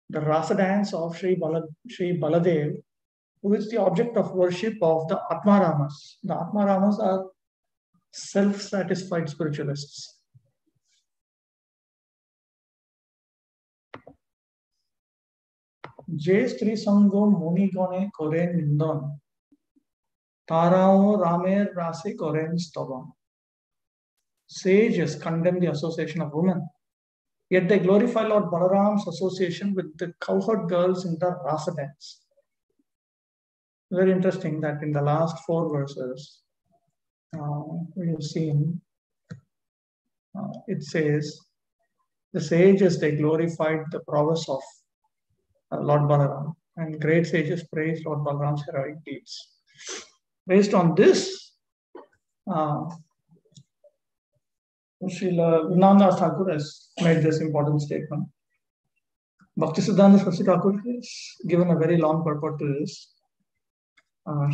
the rasa dance of Sri Baladev, who is the object of worship of the Atmaramas. The Atmaramas are self-satisfied spiritualists. Je Stri Sango Muni Gone Koren Nindon Tarao Ramer Rase Koren Stovam. Sages condemn the association of women, yet they glorify Lord Balaram's association with the cowherd girls in the rasa dance. Very interesting that in the last 4 verses, we have seen it says the sages, they glorified the prowess of Lord Balaram, and great sages praised Lord Balaram's heroic deeds. Based on this, Srila Vinanda Thakur has made this important statement. Bhaktisiddhanta Saraswati Thakur has given a very long purport to this.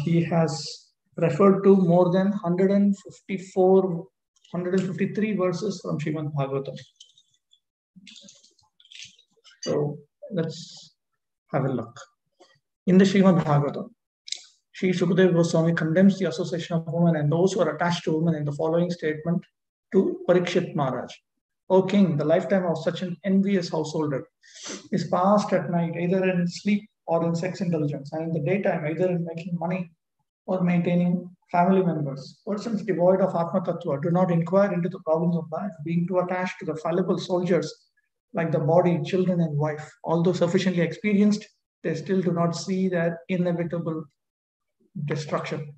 He has referred to more than 153 verses from Srimad Bhagavatam. So let's have a look. In the Srimad Bhagavatam, Sri Shukadeva Goswami condemns the association of women and those who are attached to women in the following statement to Parikshit Maharaj. O king, the lifetime of such an envious householder is passed at night either in sleep or in sex indulgence, and in the daytime either in making money or maintaining family members. Persons devoid of Atma Tattva do not inquire into the problems of life, being too attached to the fallible soldiers like the body, children, and wife. Although sufficiently experienced, they still do not see their inevitable destruction.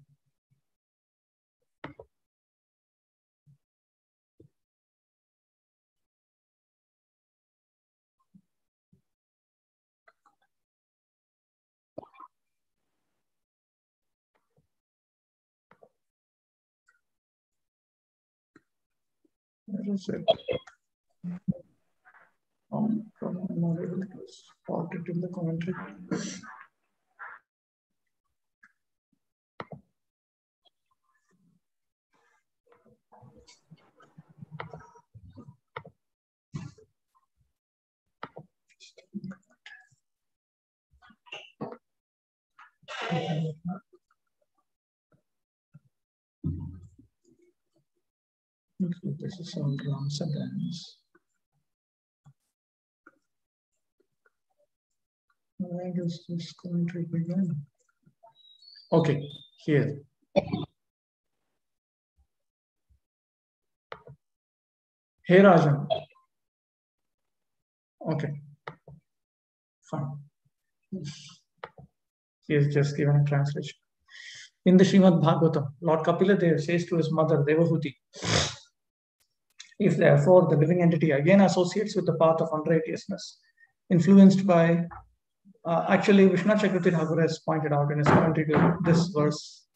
Where is it? I'm not able to spot it in the commentary. This is some rasa dance. Where does this commentary begin? Okay, here. Hey Rajan. Okay, fine. He has just given a translation. In the Srimad Bhagavatam, Lord Kapila Dev says to his mother Devahuti, if therefore the living entity again associates with the path of unrighteousness, influenced by, actually Vishnu Chakravarti Thakur has pointed out in his commentary to this verse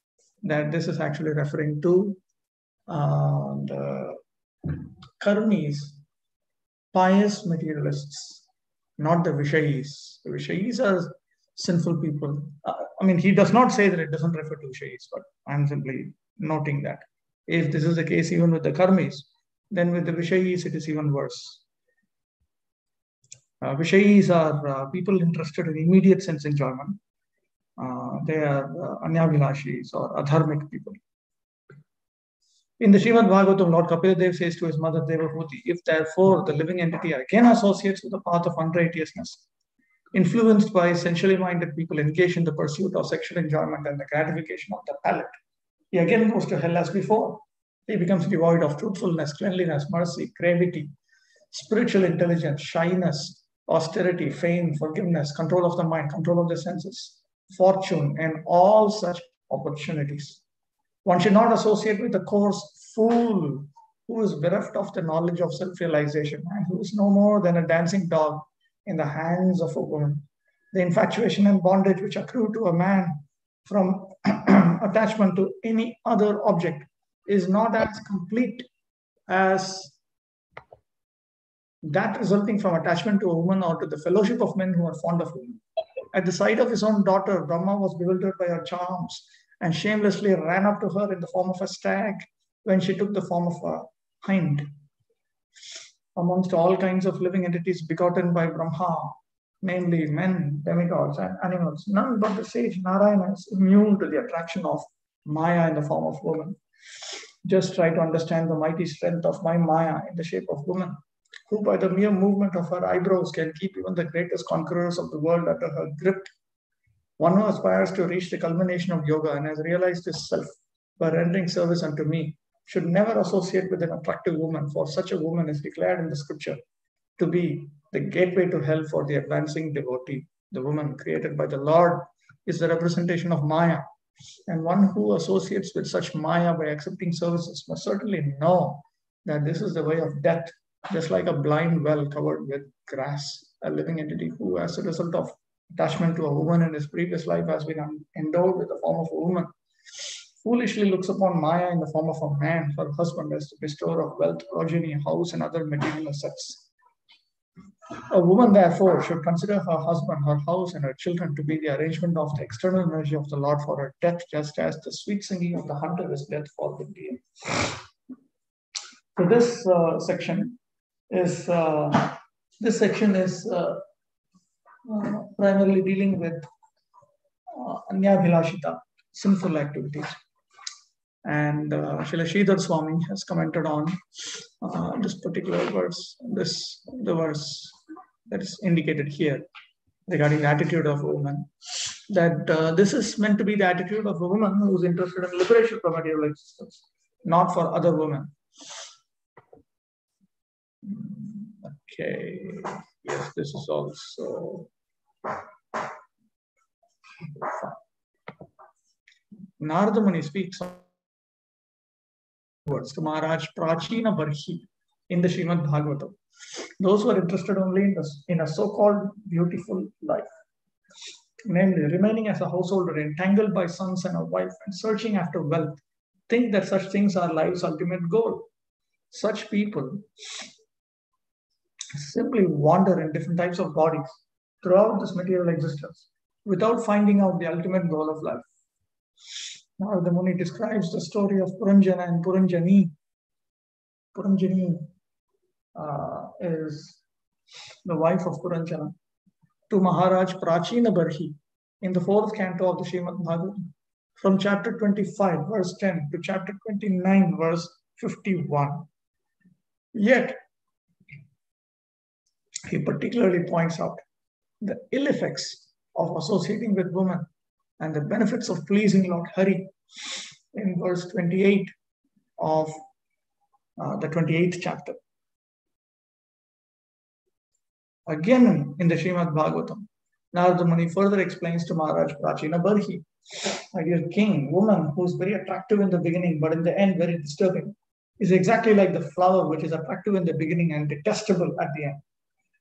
that this is actually referring to the karmis, pious materialists, not the Vishayis. The Vishayis are sinful people. I mean, he does not say that it doesn't refer to Vishayis, but I'm simply noting that. If this is the case even with the karmis, then with the Vishayis it is even worse. Vishayis are people interested in immediate sense enjoyment. They are Anyavilashis or adharmic people. In the Srimad Bhagavatam, Lord Kapila Dev says to his mother Devahuti, if therefore the living entity again associates with the path of unrighteousness, influenced by sensually minded people engaged in the pursuit of sexual enjoyment and the gratification of the palate, he again goes to hell as before. He becomes devoid of truthfulness, cleanliness, mercy, gravity, spiritual intelligence, shyness, austerity, fame, forgiveness, control of the mind, control of the senses, fortune, and all such opportunities. One should not associate with a coarse fool who is bereft of the knowledge of self-realization and who is no more than a dancing dog in the hands of a woman. The infatuation and bondage which accrue to a man from attachment to any other object is not as complete as that resulting from attachment to a woman or to the fellowship of men who are fond of women. At the sight of his own daughter, Brahma was bewildered by her charms and shamelessly ran up to her in the form of a stag when she took the form of a hind. Amongst all kinds of living entities begotten by Brahma, namely men, demigods, and animals. None but the sage Narayana is immune to the attraction of Maya in the form of woman. Just try to understand the mighty strength of my Maya in the shape of woman, who by the mere movement of her eyebrows can keep even the greatest conquerors of the world under her grip. One who aspires to reach the culmination of yoga and has realized his self by rendering service unto me should never associate with an attractive woman, for such a woman is declared in the scripture to be the gateway to hell for the advancing devotee. The woman created by the Lord is the representation of Maya, and one who associates with such Maya by accepting services must certainly know that this is the way of death, just like a blind well covered with grass. A living entity who, as a result of attachment to a woman in his previous life, has been endowed with the form of a woman, foolishly looks upon Maya in the form of a man, her husband, as the bestower of wealth, progeny, house, and other material assets. A woman, therefore, should consider her husband, her house, and her children to be the arrangement of the external energy of the Lord for her death, just as the sweet singing of the hunter is death for the deer. So this section is primarily dealing with anyabhilashita, sinful activities. And Srila Sridhar Swami has commented on this particular verse, the verse that is indicated here regarding the attitude of a woman, that this is meant to be the attitude of a woman who is interested in liberation from material existence, not for other women. Okay, yes, this is also Narada Muni speaks words to Maharaj Prachina Barhi in the Srimad Bhagavata. Those who are interested only in a so-called beautiful life, namely remaining as a householder entangled by sons and a wife and searching after wealth, think that such things are life's ultimate goal. Such people simply wander in different types of bodies throughout this material existence without finding out the ultimate goal of life. Now, the Muni describes the story of Puranjana and Puranjani. Puranjani is the wife of Puranjana to Maharaj Prachina Barhi in the 4th canto of the Srimad Bhagavatam, from chapter 25, verse 10 to chapter 29, verse 51. Yet, he particularly points out the ill effects of associating with women and the benefits of pleasing Lord Hari in verse 28 of the 28th chapter. Again, in the Srimad Bhagavatam, Narada Muni further explains to Maharaj Prachina Barhi, my dear king, woman who is very attractive in the beginning but in the end very disturbing, is exactly like the flower which is attractive in the beginning and detestable at the end.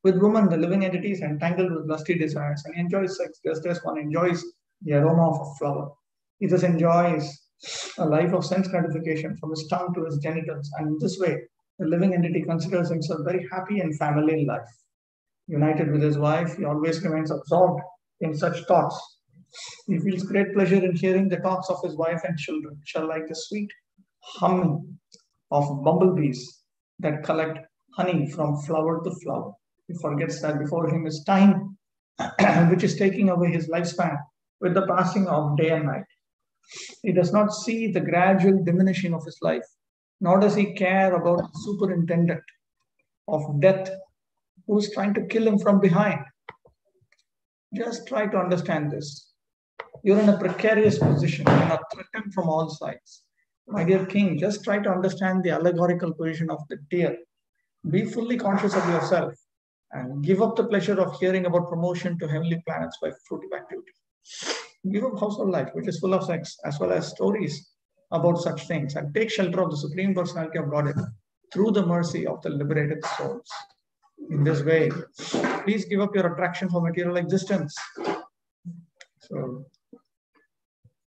With woman, the living entity is entangled with lusty desires and enjoys sex just as one enjoys the aroma of a flower. He thus enjoys a life of sense gratification from his tongue to his genitals, and in this way, the living entity considers himself very happy and family in life. United with his wife, he always remains absorbed in such thoughts. He feels great pleasure in hearing the talks of his wife and children, which are like the sweet humming of bumblebees that collect honey from flower to flower. He forgets that before him is time, which is taking away his lifespan with the passing of day and night. He does not see the gradual diminishing of his life, nor does he care about the superintendent of death who is trying to kill him from behind. Just try to understand this. You're in a precarious position. You're not threatened from all sides. My dear king, just try to understand the allegorical position of the deer. Be fully conscious of yourself and give up the pleasure of hearing about promotion to heavenly planets by fruitive activity. Give up household life, which is full of sex, as well as stories about such things, and take shelter of the Supreme Personality of Godhead through the mercy of the liberated souls. In this way, please give up your attraction for material existence. So,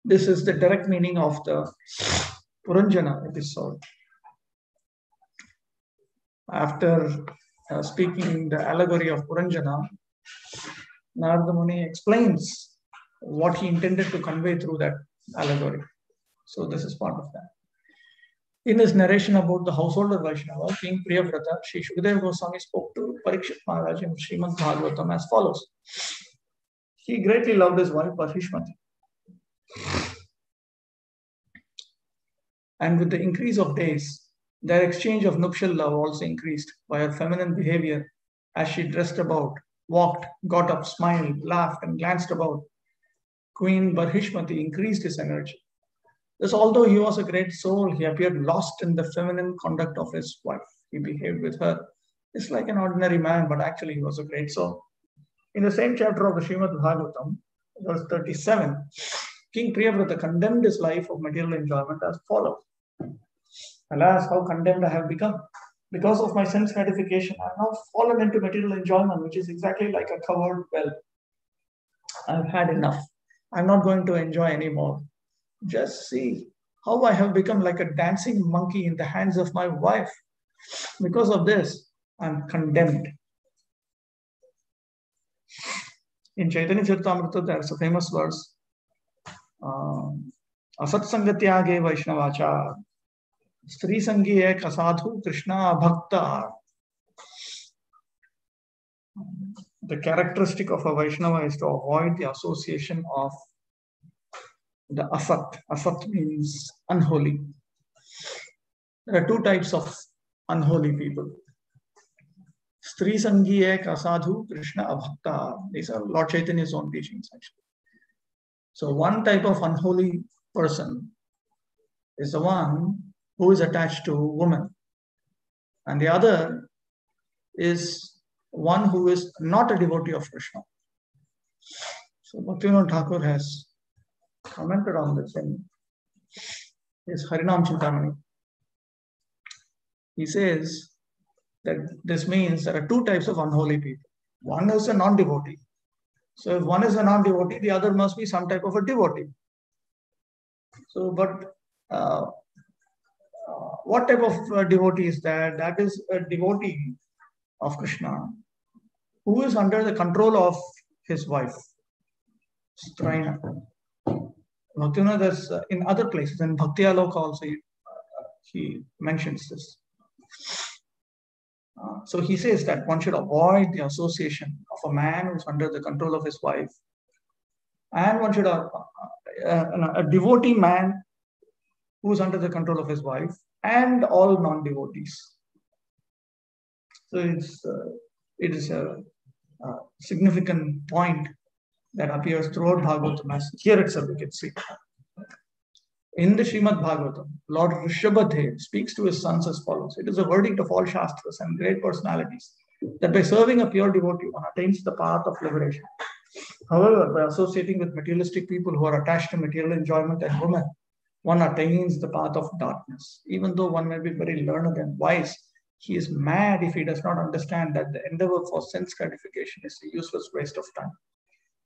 this is the direct meaning of the Puranjana episode. After speaking the allegory of Puranjana, Narada Muni explains what he intended to convey through that allegory. So this is part of that. In his narration about the householder Vaishnava, King Priyavrata, Sri Shukadeva Goswami spoke to Parikshit Maharaj in Srimad Bhagavatam as follows. He greatly loved his wife Parishmati. And with the increase of days, their exchange of nuptial love also increased by her feminine behavior as she dressed about, walked, got up, smiled, laughed, and glanced about. Queen Barhishmati increased his energy. Thus, although he was a great soul, he appeared lost in the feminine conduct of his wife. He behaved with her just like an ordinary man, but actually he was a great soul. In the same chapter of the Srimad Bhagavatam, verse 37, King Priyavrata condemned his life of material enjoyment as follows. Alas, how condemned I have become. Because of my sense gratification, I have now fallen into material enjoyment, which is exactly like a covered well. I've had enough. I'm not going to enjoy anymore. Just see how I have become like a dancing monkey in the hands of my wife. Because of this, I'm condemned. In Caitanya Charitamrita, there's a famous verse, Asatsangatyage Vaishnavacha, Stri Sangi ek asadhu Krishna Bhakta. The characteristic of a Vaishnava is to avoid the association of the asat. Asat means unholy. There are two types of unholy people. Stri Sangi ek asadhu Krishna Bhakta. These are Lord Chaitanya's own teachings, actually. So one type of unholy person is the one who is attached to woman. And the other is one who is not a devotee of Krishna. So Bhaktivinoda Thakur has commented on this in his Harinam Chintamani. He says that this means there are two types of unholy people. One is a non-devotee. So if one is a non-devotee, the other must be some type of a devotee. So, but what type of devotee is that? That is a devotee of Krishna who is under the control of his wife. Strayana. There's in other places, in Bhakti Aloka also, he mentions this. So he says that one should avoid the association of a man who's under the control of his wife, and one should a devotee man who's under the control of his wife, and all non-devotees. So it is a significant point that appears throughout Bhagavatam. Here itself we can see. In the Srimad Bhagavatam, Lord Rishabhadev speaks to his sons as follows. It is a verdict of all Shastras and great personalities that by serving a pure devotee, one attains the path of liberation. However, by associating with materialistic people who are attached to material enjoyment and women, one attains the path of darkness. Even though one may be very learned and wise, he is mad if he does not understand that the endeavor for sense gratification is a useless waste of time.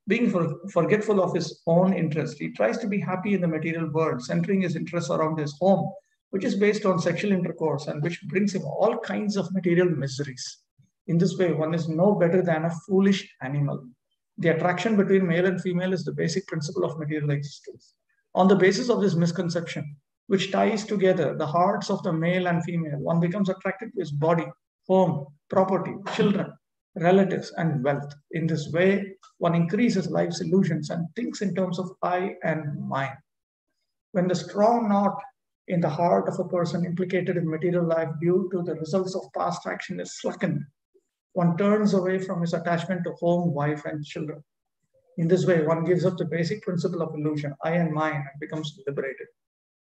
Being forgetful of his own interest, he tries to be happy in the material world, centering his interests around his home, which is based on sexual intercourse and which brings him all kinds of material miseries. In this way, one is no better than a foolish animal. The attraction between male and female is the basic principle of material existence. On the basis of this misconception, which ties together the hearts of the male and female, one becomes attracted to his body, home, property, children, relatives, and wealth. In this way, one increases life's illusions and thinks in terms of I and mine. When the strong knot in the heart of a person implicated in material life due to the results of past action is slackened, one turns away from his attachment to home, wife, and children. In this way, one gives up the basic principle of illusion, I and mine, and becomes liberated.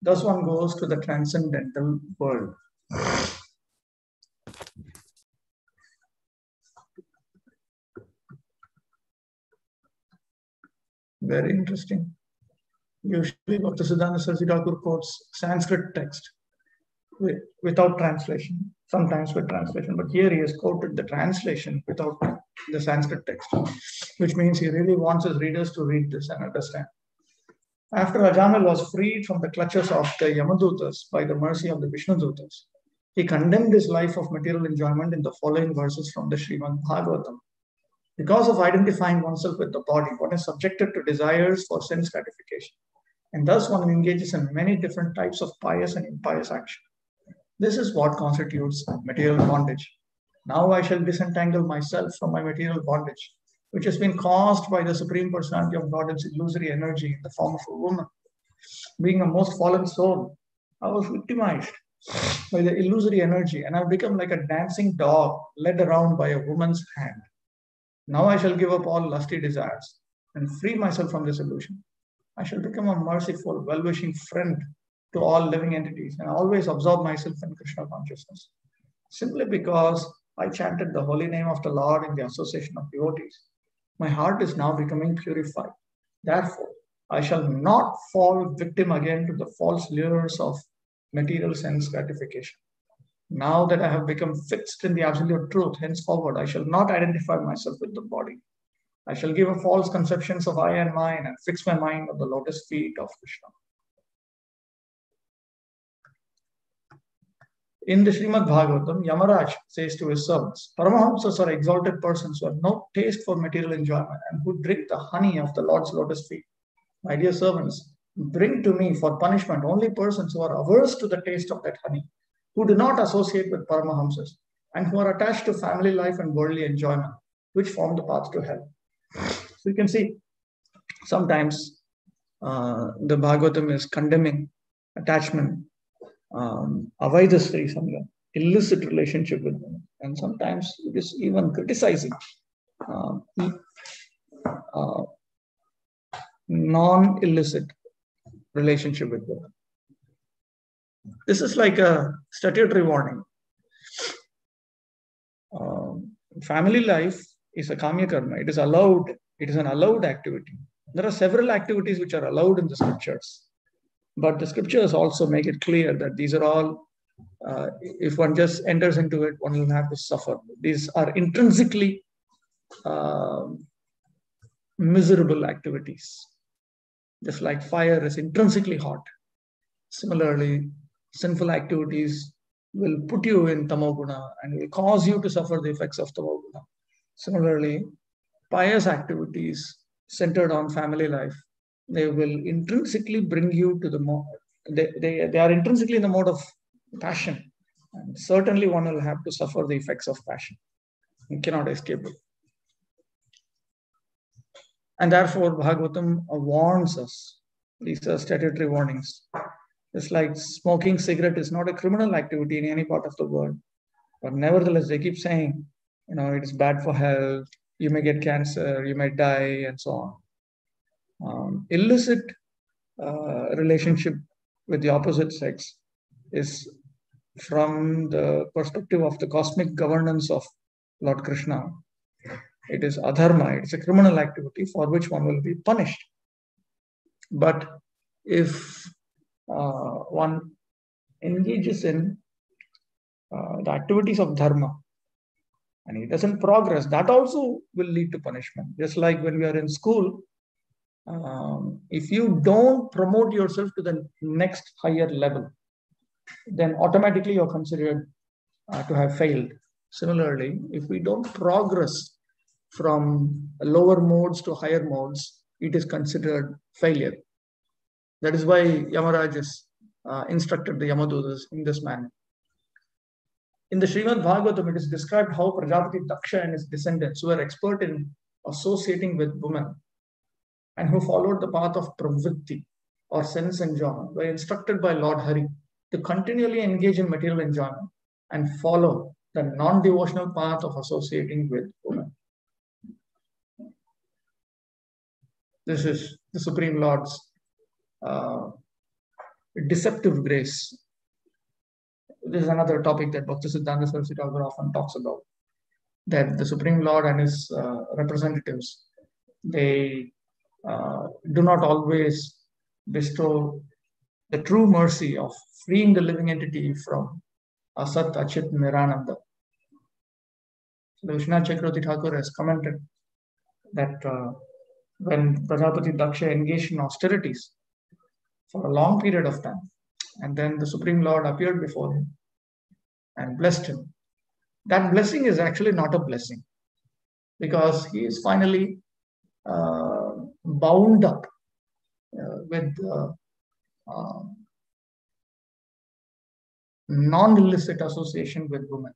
Thus one goes to the transcendental world. Very interesting. Usually, Bhakti Siddhanta Saraswati Thakur quotes Sanskrit text without translation, sometimes with translation, but here he has quoted the translation without the Sanskrit text, which means he really wants his readers to read this and understand. After Ajamil was freed from the clutches of the Yamadutas by the mercy of the Vishnudutas, he condemned his life of material enjoyment in the following verses from the Srimad Bhagavatam. Because of identifying oneself with the body, one is subjected to desires for sense gratification. And thus one engages in many different types of pious and impious action. This is what constitutes material bondage. Now I shall disentangle myself from my material bondage, which has been caused by the Supreme Personality of God's illusory energy in the form of a woman. Being a most fallen soul, I was victimized by the illusory energy, and I've become like a dancing dog led around by a woman's hand. Now I shall give up all lusty desires and free myself from this illusion. I shall become a merciful, well-wishing friend to all living entities and always absorb myself in Krishna consciousness. Simply because I chanted the holy name of the Lord in the association of devotees, my heart is now becoming purified. Therefore, I shall not fall victim again to the false lures of material sense gratification. Now that I have become fixed in the absolute truth, henceforward I shall not identify myself with the body. I shall give up false conceptions of I and mine and fix my mind on the lotus feet of Krishna. In the Srimad Bhagavatam, Yamaraj says to his servants, Paramahamsas are exalted persons who have no taste for material enjoyment and who drink the honey of the Lord's lotus feet. My dear servants, bring to me for punishment only persons who are averse to the taste of that honey, who do not associate with Paramahamsas, and who are attached to family life and worldly enjoyment, which form the path to hell. So you can see sometimes the Bhagavatam is condemning attachment, avaidasri samya, illicit relationship with women, and sometimes it is even criticizing non-illicit relationship with women. This is like a statutory warning. Family life is a kamya karma. It is allowed. It is an allowed activity. There are several activities which are allowed in the scriptures, but the scriptures also make it clear that these are all, if one just enters into it, one will have to suffer. These are intrinsically miserable activities. Just like fire is intrinsically hot. Similarly, sinful activities will put you in tamoguna and will cause you to suffer the effects of tamoguna. Similarly, pious activities centered on family life, they will intrinsically bring you to the mode. They are intrinsically in the mode of passion. And certainly one will have to suffer the effects of passion. You cannot escape it. And therefore, Bhagavatam warns us. These are statutory warnings. It's like smoking cigarette is not a criminal activity in any part of the world. But nevertheless, they keep saying, it is bad for health, you may get cancer, you may die, and so on. Illicit relationship with the opposite sex is from the perspective of the cosmic governance of Lord Krishna. It is adharma, it's a criminal activity for which one will be punished. But if one engages in the activities of dharma and he doesn't progress, that also will lead to punishment. Just like when we are in school, if you don't promote yourself to the next higher level, then automatically you're considered to have failed. Similarly, if we don't progress from lower modes to higher modes, it is considered failure. That is why Yamaraj has instructed the Yamadutas in this manner. In the Srimad Bhagavatam, it is described how Prajapati Daksha and his descendants, who were expert in associating with women and who followed the path of pravritti or sense enjoyment, were instructed by Lord Hari to continually engage in material enjoyment and follow the non-devotional path of associating with women. This is the Supreme Lord's deceptive grace. This is another topic that Bhaktisiddhanta Saraswati Thakur often talks about, that the Supreme Lord and his representatives, they do not always bestow the true mercy of freeing the living entity from Asat, Achit, Nirananda. So the Vishwanath Chakravarti Thakur has commented that when Prajapati Daksha engaged in austerities for a long period of time, and then the Supreme Lord appeared before him and blessed him, that blessing is actually not a blessing, because he is finally bound up with non-illicit association with women.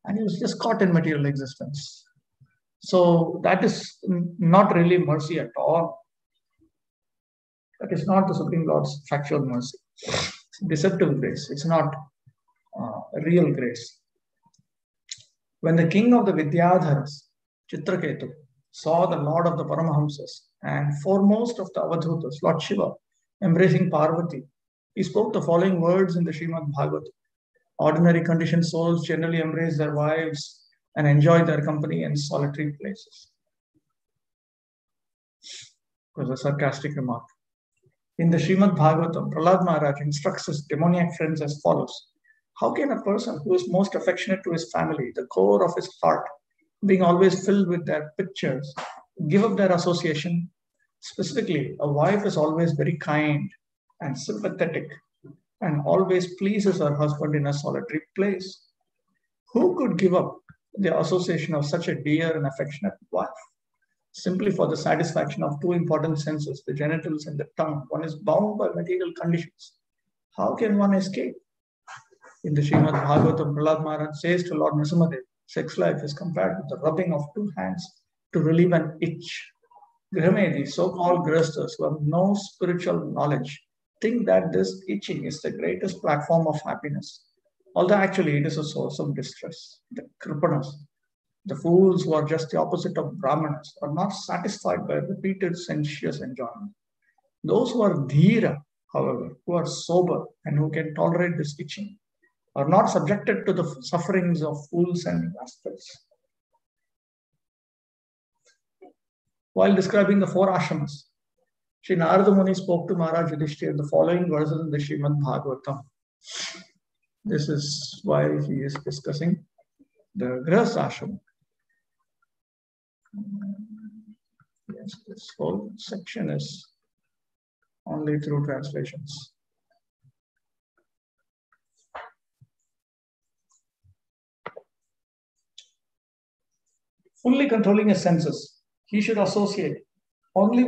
And he was just caught in material existence. So that is not really mercy at all. That is not the Supreme Lord's factual mercy. It's deceptive grace. It's not real grace. When the king of the Vidyadharas, Chitraketu, saw the Lord of the Paramahamsas and foremost of the Avadhutas, Lord Shiva, embracing Parvati, he spoke the following words in the Srimad Bhagavata. Ordinary conditioned souls generally embrace their wives and enjoy their company in solitary places. It was a sarcastic remark. In the Srimad Bhagavatam, Prahlad Maharaj instructs his demoniac friends as follows. How can a person who is most affectionate to his family, the core of his heart, being always filled with their pictures, give up their association? Specifically, a wife is always very kind and sympathetic and always pleases her husband in a solitary place. Who could give up the association of such a dear and affectionate wife? Simply for the satisfaction of two important senses, the genitals and the tongue. One is bound by material conditions. How can one escape? In the Srimad Bhagavatam, Prahlad Maharaj says to Lord Nrsimhadev, sex life is compared with the rubbing of two hands to relieve an itch. Grihamedi, so-called grihasthas who have no spiritual knowledge, think that this itching is the greatest platform of happiness, although actually it is a source of distress. The kripanas, the fools who are just the opposite of brahmanas, are not satisfied by repeated sensuous enjoyment. Those who are dhira, however, who are sober and who can tolerate this itching, are not subjected to the sufferings of fools and rascals. While describing the four ashramas, Sri Narada Muni spoke to Maharaj Yudhishthira the following verses in the Srimad Bhagavatam. This is why he is discussing the Grihastha ashrama. Yes, this whole section is only through translations. Fully controlling his senses, he should associate only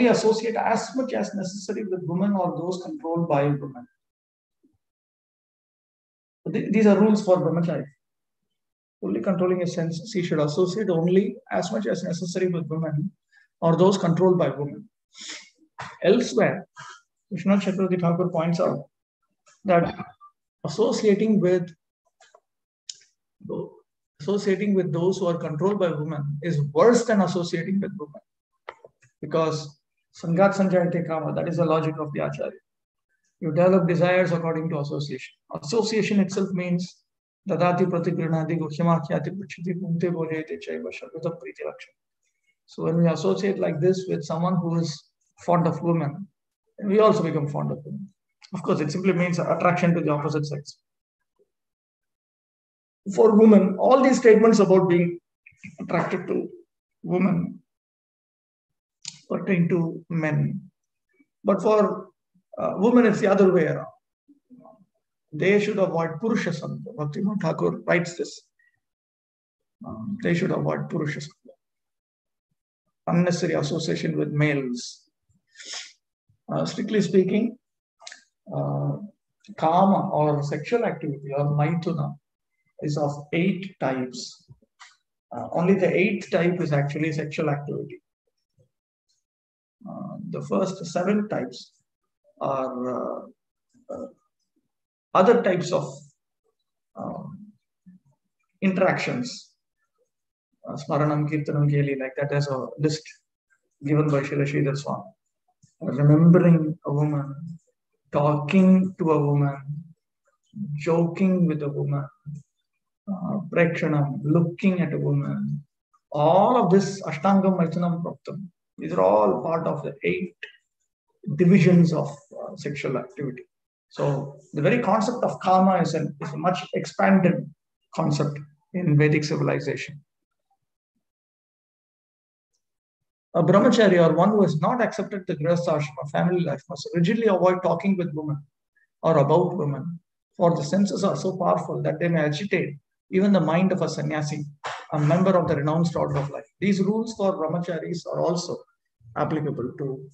associate as much as necessary with women or those controlled by women. These are rules for brahmachari. Fully controlling his senses, he should associate only as much as necessary with women or those controlled by women. Elsewhere, Vishnu Chakravarti Thakur points out that associating with those who are controlled by women is worse than associating with women. Because Sangat Sanjayate Kama, that is the logic of the Acharya. You develop desires according to association. Association itself means Dadati Pratigranadi Guhyamakyati Puchiti Punte Bojete Chaiva Sharvata Priti Lakshana. So when we associate like this with someone who is fond of women, we also become fond of women. Of course, it simply means attraction to the opposite sex. For women, all these statements about being attracted to women pertain to men. But for women, it's the other way around. They should avoid Purusha Sangha. Bhaktivinoda Thakur writes this. They should avoid Purusha Sangha. Unnecessary association with males. Strictly speaking, Kama or sexual activity or Maithuna is of 8 types. Only the 8th type is actually sexual activity. The first 7 types are other types of interactions. Smaranam, Kirtanam, Geli, like that as a list given by Srila Sridhar Swami. Remembering a woman, talking to a woman, joking with a woman, prekshanam, looking at a woman, all of this Ashtangam Maithunam Praptam. These are all part of the 8 divisions of sexual activity. So the very concept of Kama is a much expanded concept in Vedic civilization. A brahmachari or one who has not accepted the grihastha ashrama, family life, must rigidly avoid talking with women or about women, for the senses are so powerful that they may agitate even the mind of a sannyasi, a member of the renounced order of life. These rules for brahmacharis are also applicable to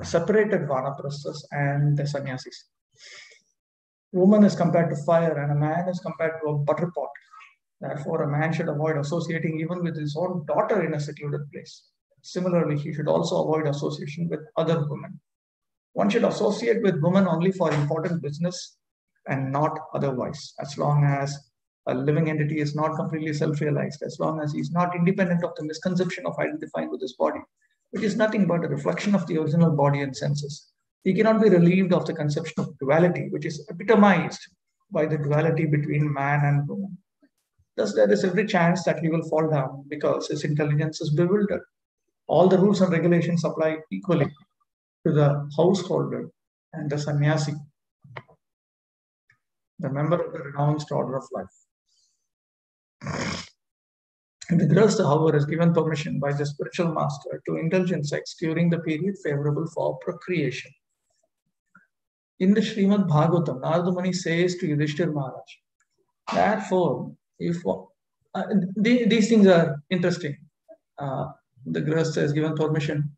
separated vanaprasthas and the sannyasis. Woman is compared to fire and a man is compared to a butter pot. Therefore, a man should avoid associating even with his own daughter in a secluded place. Similarly, he should also avoid association with other women. One should associate with women only for important business and not otherwise, as long as a living entity is not completely self-realized, as long as he is not independent of the misconception of identifying with his body, which is nothing but a reflection of the original body and senses. He cannot be relieved of the conception of duality, which is epitomized by the duality between man and woman. Thus, there is every chance that he will fall down because his intelligence is bewildered. All the rules and regulations apply equally to the householder and the sannyasi, the member of the renounced order of life. The grihastha, however, is given permission by the spiritual master to indulge in sex during the period favorable for procreation. In the Srimad Bhagavatam, Narada Muni says to Yudhishthir Maharaj, therefore, if these things are interesting, the grihastha is given permission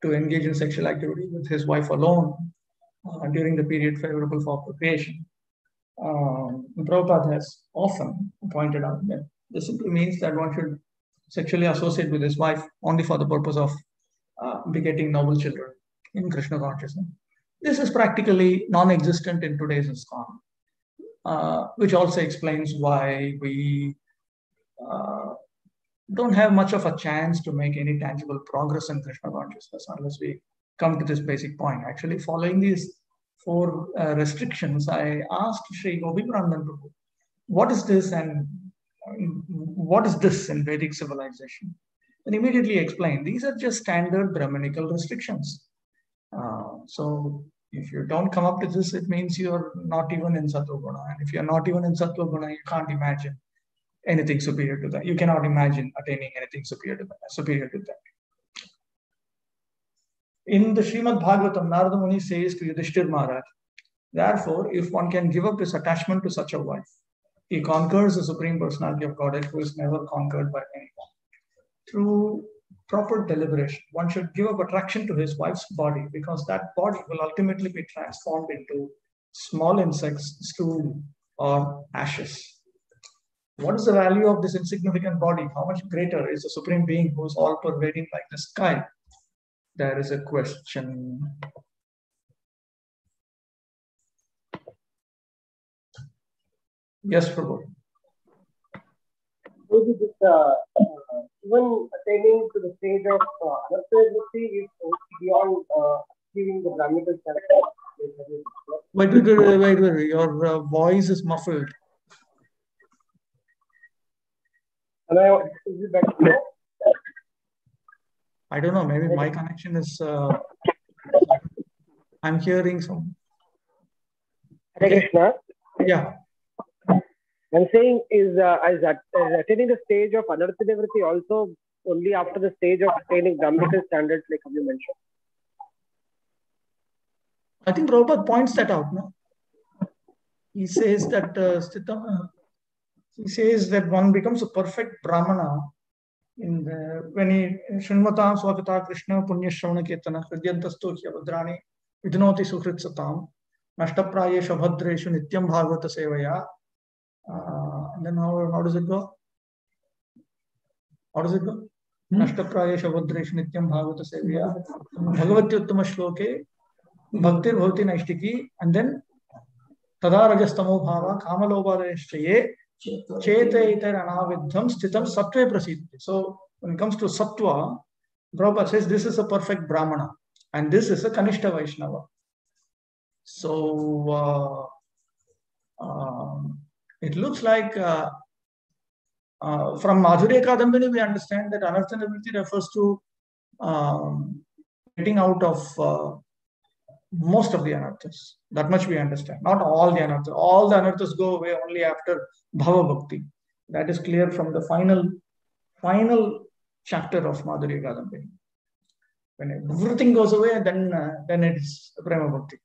to engage in sexual activity with his wife alone during the period favorable for procreation. Prabhupada has often pointed out that this simply means that one should sexually associate with his wife only for the purpose of begetting noble children in Krishna consciousness. This is practically non-existent in today's ISKCON, which also explains why we don't have much of a chance to make any tangible progress in Krishna consciousness unless we come to this basic point. Actually, following these 4 restrictions, I asked Sri Gopipranandan Prabhu, what is this and what is this in Vedic civilization? And immediately explained, these are just standard Brahminical restrictions. So if you don't come up to this, it means you're not even in Sattva Guna. And if you're not even in Sattva Guna, you can't imagine anything superior to that. You cannot imagine attaining anything superior to that. In the Srimad Bhagavatam, Narada Muni says to Yudhishthir Maharaj, therefore, if one can give up his attachment to such a wife, he conquers the Supreme Personality of Godhead who is never conquered by anyone. Through proper deliberation, one should give up attraction to his wife's body because that body will ultimately be transformed into small insects, stool, or ashes. What is the value of this insignificant body? How much greater is the Supreme Being who is all pervading like the sky? There is a question. Yes, Prabhu. Even attaining to the stage of anartha is beyond achieving the Brahminical character. Wait. Your voice is muffled. Is it better? I don't know. Maybe my connection is. I'm hearing some. Hare Krishna. Yeah. I'm saying is attaining the stage of anartha also only after the stage of attaining Brahminical standards, like you mentioned. I think Prabhupada points that out. No? He says that one becomes a perfect Brahmana when he Srinmata Swagata Krishna Punya Shravana Ketana Hridyantasto Hyavadrani Vidnoti Suhritsatam Nashtaprayesha Bhadreshu Nityam Bhagavata Sevaya. And then how does it go? Nashtaprayesha Bhadreshu Nityam Bhagavata Sevaya Bhagavatyuttama Shloke Bhaktir Bhavati Naishtiki, and then Tada Rajastamo Bhava Kamalobadeshchaye Chete Itar Anavidham Stitam Sattve Prasiddhi. So when it comes to Sattva, Prabhupada says this is a perfect Brahmana and this is a Kanishta Vaishnava. So it looks like from Madhurya Kadambini we understand that Anartha Nivritti refers to getting out of most of the anarthas. That much we understand. Not all the anarthas. All the anarthas go away only after Bhava Bhakti. That is clear from the final chapter of Madhurya Kadambini. When everything goes away, then it's Prema Bhakti.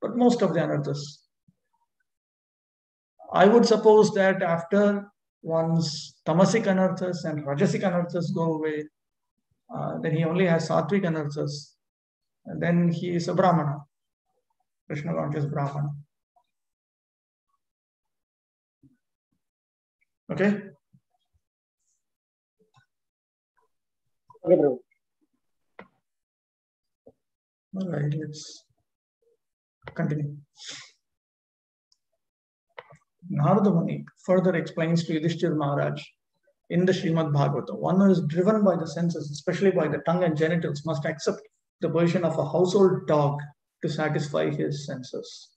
But most of the anarthas. I would suppose that after one's tamasic anarthas and rajasic anarthas go away, then he only has sattvic and rasas. And then he is a Brahmana, Krishna conscious Brahmana. Okay? Okay, Prabhu. All right, let's continue. Narada Muni further explains to Yudhishthira Maharaj in the Srimad Bhagavata, one who is driven by the senses, especially by the tongue and genitals, must accept the position of a household dog to satisfy his senses.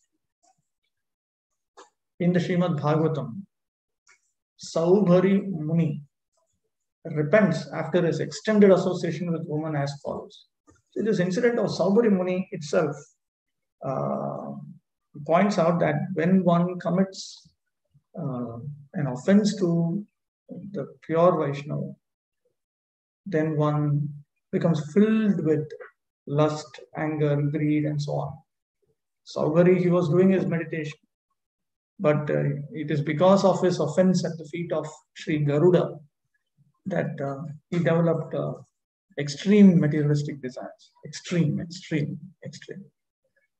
In the Srimad Bhagavatam, Saubhari Muni repents after his extended association with women as follows. So this incident of Saubhari Muni itself points out that when one commits an offense to the pure Vaishnava, then one becomes filled with lust, anger, greed, and so on. Saubhari, he was doing his meditation, but it is because of his offense at the feet of Sri Garuda that he developed extreme materialistic desires. Extreme.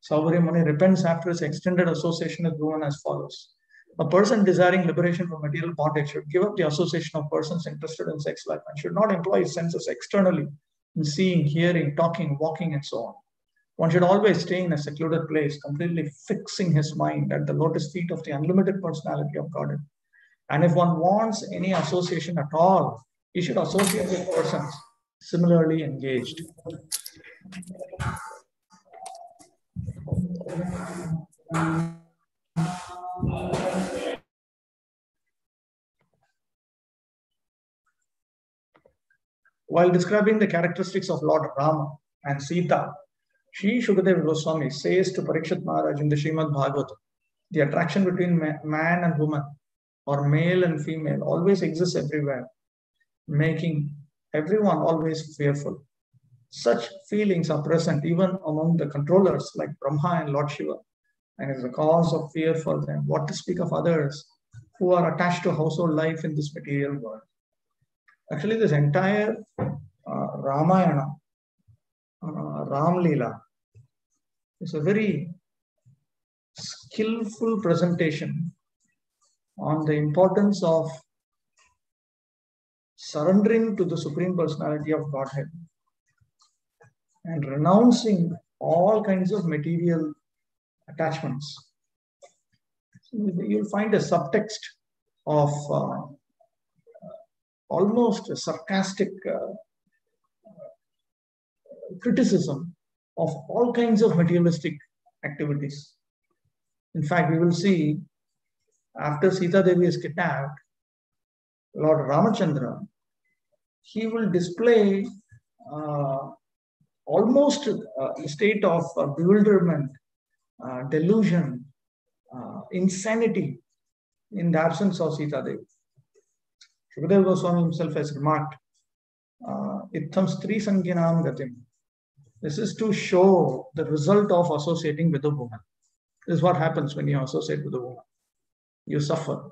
Saubhari Muni repents after his extended association with women as follows. A person desiring liberation from material bondage should give up the association of persons interested in sex life and should not employ his senses externally in seeing, hearing, talking, walking, and so on. One should always stay in a secluded place, completely fixing his mind at the lotus feet of the unlimited personality of Godhead. And if one wants any association at all, he should associate with persons similarly engaged. While describing the characteristics of Lord Rama and Sita, Sri Shukadeva Goswami says to Parikshit Maharaj in the Srimad Bhagavata, the attraction between man and woman or male and female always exists everywhere, making everyone always fearful. Such feelings are present even among the controllers like Brahma and Lord Shiva, and is a cause of fear for them. What to speak of others who are attached to household life in this material world? Actually, this entire Ramayana, Ram Leela, is a very skillful presentation on the importance of surrendering to the Supreme Personality of Godhead and renouncing all kinds of material attachments. So you'll find a subtext of almost a sarcastic criticism of all kinds of materialistic activities. In fact, we will see after Sita Devi is kidnapped, Lord Ramachandra, he will display almost a state of bewilderment, delusion, insanity in the absence of Sita Devi. Shukadeva Goswami himself has remarked, Itham Stri Sanginam Gatim. This is to show the result of associating with a woman. This is what happens when you associate with a woman. You suffer.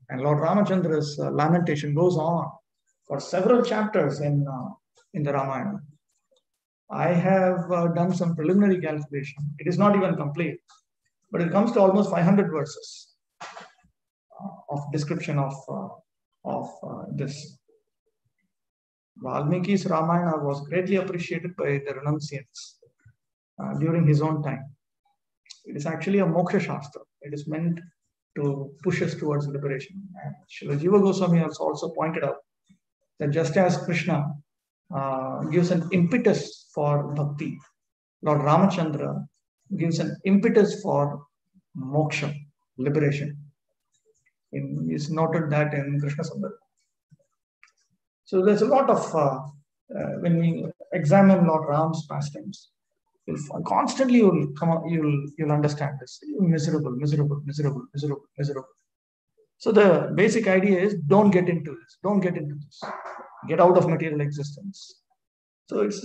And Lord Ramachandra's lamentation goes on for several chapters in the Ramayana. I have done some preliminary calculation. It is not even complete, but it comes to almost 500 verses of description of this. Valmiki's Ramayana was greatly appreciated by the renunciants during his own time. It is actually a moksha shastra. It is meant to push us towards liberation. And Srila Jiva Goswami has also pointed out that just as Krishna gives an impetus for bhakti, Lord Ramachandra gives an impetus for moksha, liberation. It's noted that in Krishna Sundara. So there's a lot of, when we examine Lord Ram's pastimes, constantly you'll understand this. Miserable. So the basic idea is don't get into this. Get out of material existence. So it's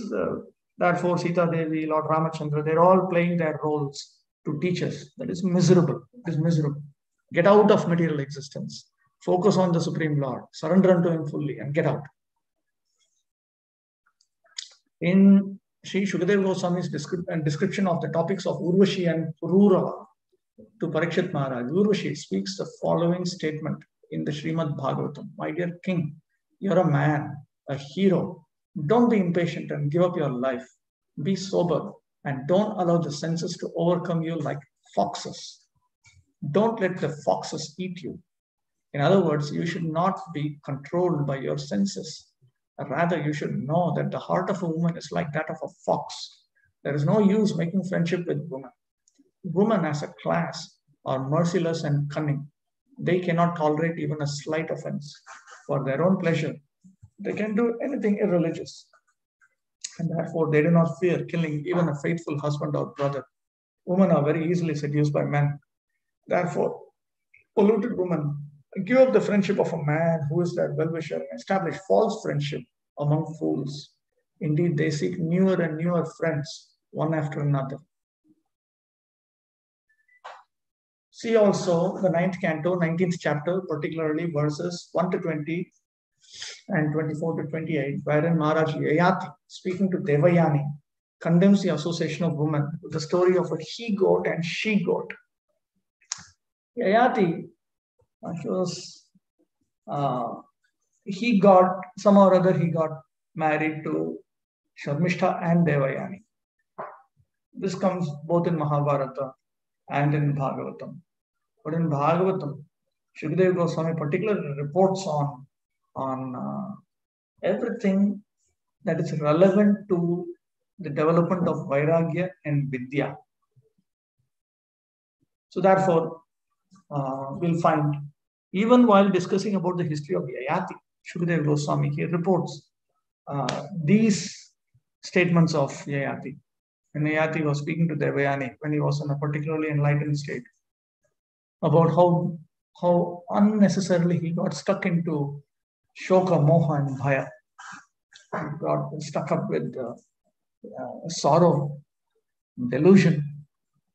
therefore Sita Devi, Lord Ramachandra, they're all playing their roles to teach us that it's miserable. It is miserable. Get out of material existence. Focus on the Supreme Lord. Surrender unto Him fully and get out. In Sri Shukadeva Goswami's description of the topics of Urvashi and Pururava to Parikshit Maharaj, Urvashi speaks the following statement in the Srimad Bhagavatam. My dear king, you're a man, a hero. Don't be impatient and give up your life. Be sober and don't allow the senses to overcome you like foxes. Don't let the foxes eat you. In other words, you should not be controlled by your senses. Rather, you should know that the heart of a woman is like that of a fox. There is no use making friendship with women. Women as a class are merciless and cunning. They cannot tolerate even a slight offense. For their own pleasure, they can do anything irreligious. And therefore, they do not fear killing even a faithful husband or brother. Women are very easily seduced by men. Therefore, polluted women give up the friendship of a man who is their well-wisher and establish false friendship among fools. Indeed, they seek newer and newer friends, one after another. See also the 9th canto, 19th chapter, particularly verses 1 to 20 and 24 to 28, wherein Maharaj Yayati, speaking to Devayani, condemns the association of women with the story of a he-goat and she-goat. Yayati, he got married to Sharmishta and Devayani. This comes both in Mahabharata and in Bhagavatam. But in Bhagavatam, Shukadeva Goswami particularly reports on everything that is relevant to the development of Vairagya and Vidya. So therefore, we'll find, even while discussing about the history of Yayati, Shukadeva Goswami, he reports these statements of Yayati. And Yayati was speaking to Devayani when he was in a particularly enlightened state, about how unnecessarily he got stuck into Shoka, Moha, and Bhaya. He got stuck up with sorrow, delusion,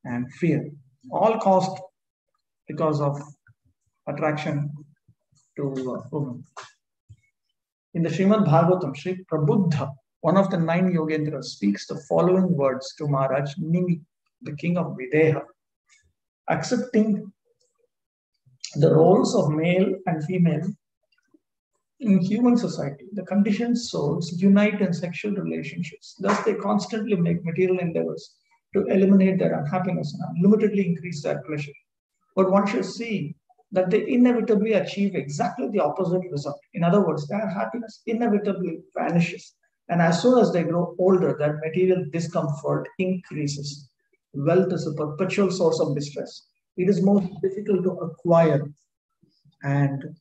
and fear, all caused because of attraction to women. In the Srimad Bhagavatam, Sri Prabuddha, one of the 9 Yogendras, speaks the following words to Maharaj Nimi, the king of Videha. Accepting the roles of male and female in human society, the conditioned souls unite in sexual relationships. Thus, they constantly make material endeavors to eliminate their unhappiness and unlimitedly increase their pleasure. But one should see that they inevitably achieve exactly the opposite result. In other words, their happiness inevitably vanishes. And as soon as they grow older, their material discomfort increases. Wealth is a perpetual source of distress. It is most difficult to acquire, and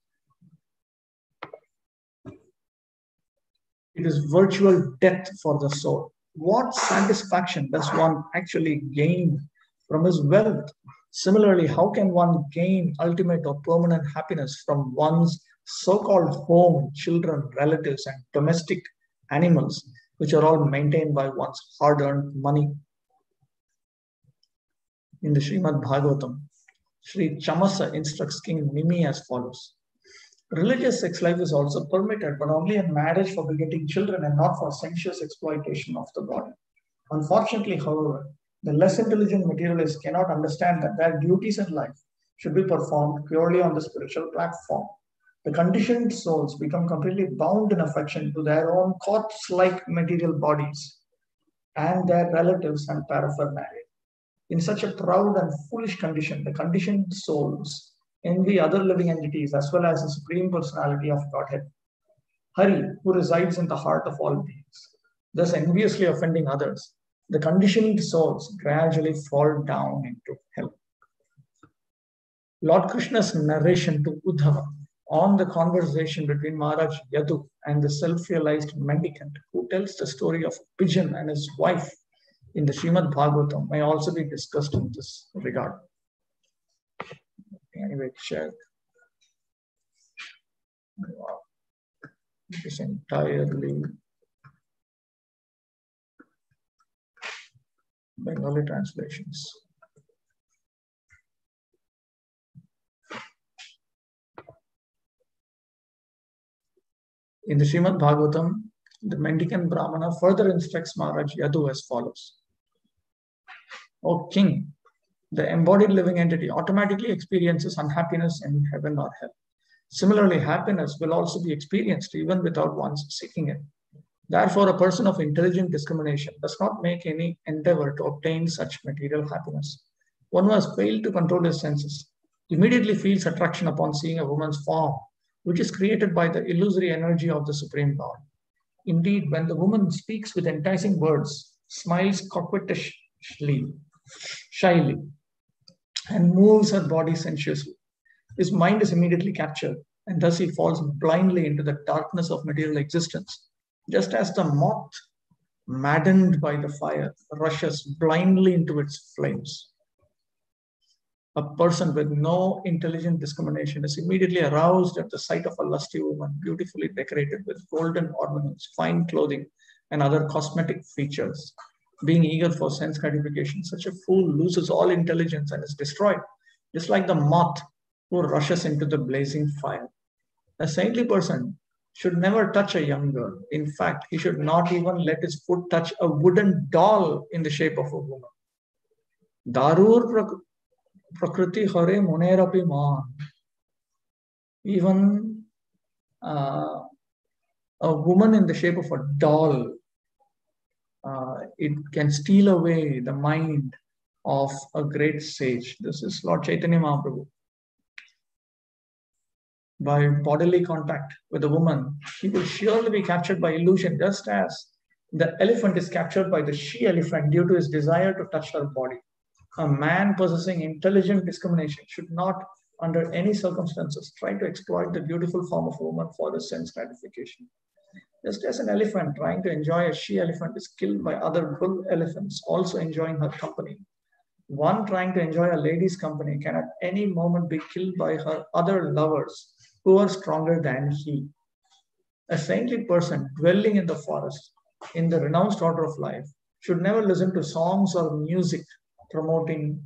it is virtual death for the soul. What satisfaction does one actually gain from his wealth? Similarly, how can one gain ultimate or permanent happiness from one's so-called home, children, relatives, and domestic animals, which are all maintained by one's hard-earned money? In the Srimad Bhagavatam, Sri Chamasa instructs King Nimi as follows. Religious sex life is also permitted, but only in marriage for begetting children and not for sensuous exploitation of the body. Unfortunately, however, the less intelligent materialists cannot understand that their duties in life should be performed purely on the spiritual platform. The conditioned souls become completely bound in affection to their own corpse-like material bodies and their relatives and paraphernalia. In such a proud and foolish condition, the conditioned souls envy other living entities as well as the Supreme Personality of Godhead, Hari, who resides in the heart of all beings, thus enviously offending others. The conditioned souls gradually fall down into hell. Lord Krishna's narration to Uddhava on the conversation between Maharaj Yadu and the self-realized mendicant who tells the story of a pigeon and his wife in the Srimad Bhagavatam may also be discussed in this regard. Anyway, check. It is entirely Bengali translations. In the Srimad Bhagavatam, The mendicant Brahmana further instructs Maharaj Yadu as follows. O king, the embodied living entity automatically experiences unhappiness in heaven or hell. Similarly, happiness will also be experienced even without one's seeking it. Therefore, a person of intelligent discrimination does not make any endeavor to obtain such material happiness. One who has failed to control his senses immediately feels attraction upon seeing a woman's form, which is created by the illusory energy of the Supreme Lord. Indeed, when the woman speaks with enticing words, smiles coquettishly, shyly, and moves her body sensuously, his mind is immediately captured, and thus he falls blindly into the darkness of material existence, just as the moth, maddened by the fire, rushes blindly into its flames. A person with no intelligent discrimination is immediately aroused at the sight of a lusty woman, beautifully decorated with golden ornaments, fine clothing, and other cosmetic features. Being eager for sense gratification, such a fool loses all intelligence and is destroyed, just like the moth who rushes into the blazing fire. A saintly person should never touch a young girl. In fact, he should not even let his foot touch a wooden doll in the shape of a woman. Darur Prakriti Hare Munerapi Man. Even a woman in the shape of a doll, it can steal away the mind of a great sage. This is Lord Chaitanya Mahaprabhu. By bodily contact with a woman, he will surely be captured by illusion, just as the elephant is captured by the she-elephant due to his desire to touch her body. A man possessing intelligent discrimination should not, under any circumstances, try to exploit the beautiful form of a woman for the sense gratification. Just as an elephant trying to enjoy a she-elephant is killed by other bull elephants also enjoying her company, one trying to enjoy a lady's company can at any moment be killed by her other lovers who are stronger than he. A saintly person dwelling in the forest, in the renounced order of life, should never listen to songs or music promoting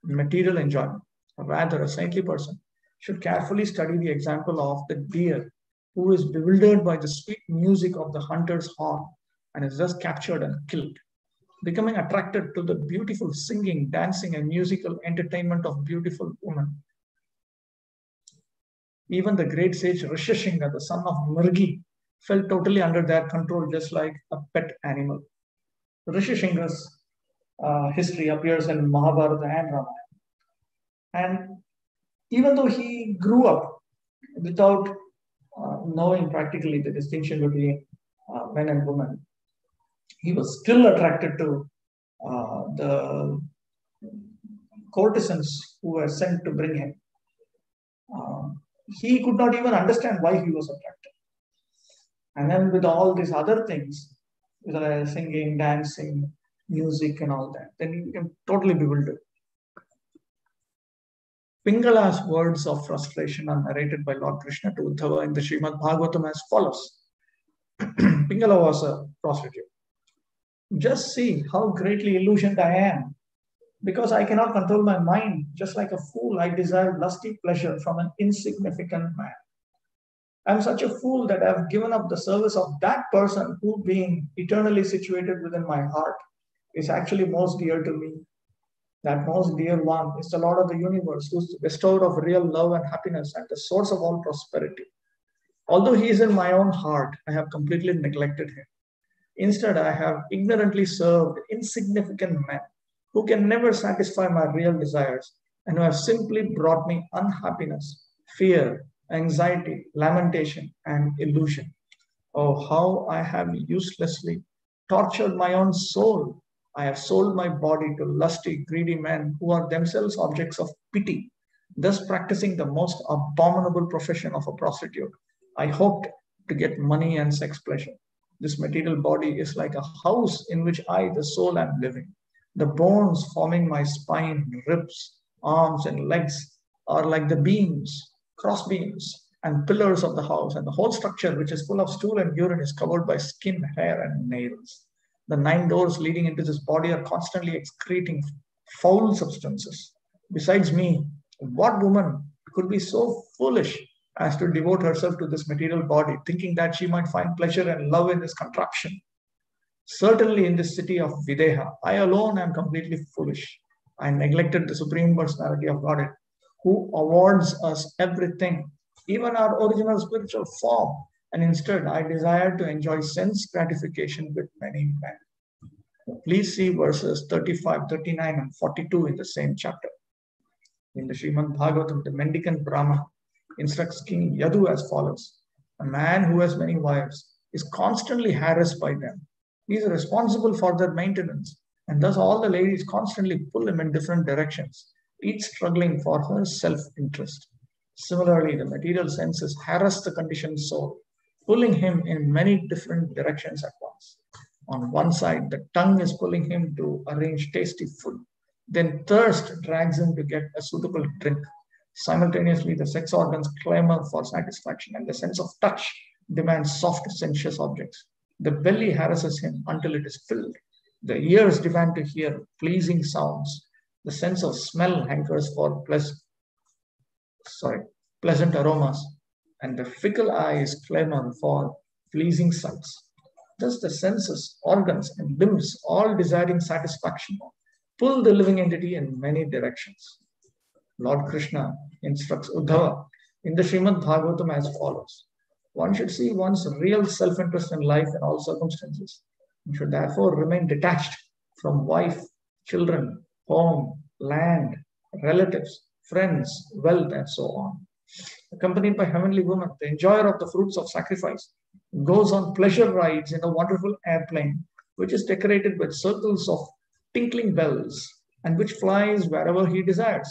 material enjoyment. Rather, a saintly person should carefully study the example of the deer who is bewildered by the sweet music of the hunter's horn and is thus captured and killed, becoming attracted to the beautiful singing, dancing, and musical entertainment of beautiful women. Even the great sage Rishashinga, the son of Mrgi, fell totally under their control, just like a pet animal. Rishashinga's history appears in Mahabharata and Ramayana. And even though he grew up without knowing practically the distinction between men and women, he was still attracted to the courtesans who were sent to bring him. He could not even understand why he was attracted. And then with all these other things, with singing, dancing, music and all that, then he became totally bewildered. Pingala's words of frustration are narrated by Lord Krishna to Uddhava in the Srimad Bhagavatam as follows. Pingala was a prostitute. Just see how greatly illusioned I am. Because I cannot control my mind, just like a fool, I desire lusty pleasure from an insignificant man. I am such a fool that I have given up the service of that person who, being eternally situated within my heart, is actually most dear to me. That most dear one is the Lord of the universe, who is the bestower of real love and happiness and the source of all prosperity. Although he is in my own heart, I have completely neglected him. Instead, I have ignorantly served insignificant men who can never satisfy my real desires and who have simply brought me unhappiness, fear, anxiety, lamentation, and illusion. Oh, how I have uselessly tortured my own soul. I have sold my body to lusty, greedy men who are themselves objects of pity, thus practicing the most abominable profession of a prostitute. I hoped to get money and sex pleasure. This material body is like a house in which I, the soul, am living. The bones forming my spine, ribs, arms, and legs are like the beams, cross beams, and pillars of the house, and the whole structure, which is full of stool and urine, is covered by skin, hair, and nails. The 9 doors leading into this body are constantly excreting foul substances. Besides me, what woman could be so foolish as to devote herself to this material body, thinking that she might find pleasure and love in this contraption. Certainly in this city of Videha, I alone am completely foolish. I neglected the Supreme Personality of Godhead, who awards us everything, even our original spiritual form, and instead I desired to enjoy sense gratification with many men. Please see verses 35, 39, and 42 in the same chapter. In the Srimad Bhagavatam, the mendicant Brahma instructs King Yadu as follows. A man who has many wives is constantly harassed by them. He is responsible for their maintenance, and thus all the ladies constantly pull him in different directions, each struggling for her self-interest. Similarly, the material senses harass the conditioned soul, pulling him in many different directions at once. On one side, the tongue is pulling him to arrange tasty food. Then thirst drags him to get a suitable drink. Simultaneously, the sex organs clamor for satisfaction, and the sense of touch demands soft, sensuous objects. The belly harasses him until it is filled. The ears demand to hear pleasing sounds. The sense of smell hankers for pleasant aromas, and the fickle eyes clamor for pleasing sights. Thus, the senses, organs, and limbs, all desiring satisfaction, pull the living entity in many directions. Lord Krishna instructs Uddhava in the Srimad Bhagavatam as follows. One should see one's real self-interest in life in all circumstances. One should therefore remain detached from wife, children, home, land, relatives, friends, wealth, and so on. Accompanied by heavenly woman, the enjoyer of the fruits of sacrifice goes on pleasure rides in a wonderful airplane, which is decorated with circles of tinkling bells and which flies wherever he desires.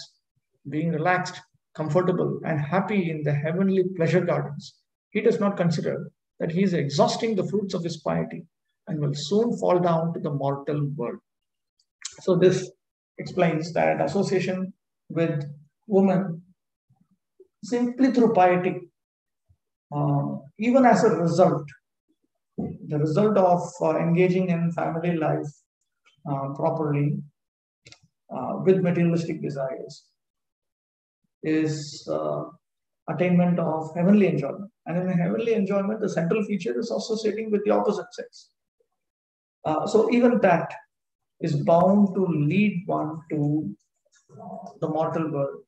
Being relaxed, comfortable, and happy in the heavenly pleasure gardens, he does not consider that he is exhausting the fruits of his piety and will soon fall down to the mortal world. So this explains that association with women simply through piety, even as a result, the result of engaging in family life properly with materialistic desires is attainment of heavenly enjoyment. And in heavenly enjoyment, the central feature is associating with the opposite sex. So even that is bound to lead one to the mortal world,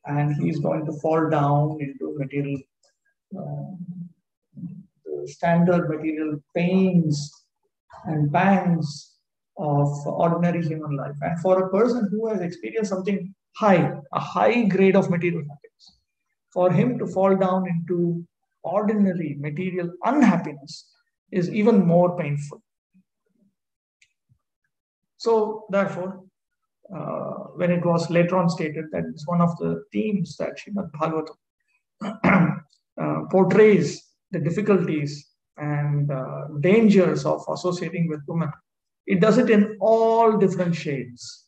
and he is going to fall down into material, standard material pains and pangs of ordinary human life. And for a person who has experienced something high, a high grade of material happiness, for him to fall down into ordinary material unhappiness is even more painful. So therefore, when it was later on stated that it's one of the themes that Srimad Bhagavatam portrays the difficulties and dangers of associating with women, it does it in all different shades.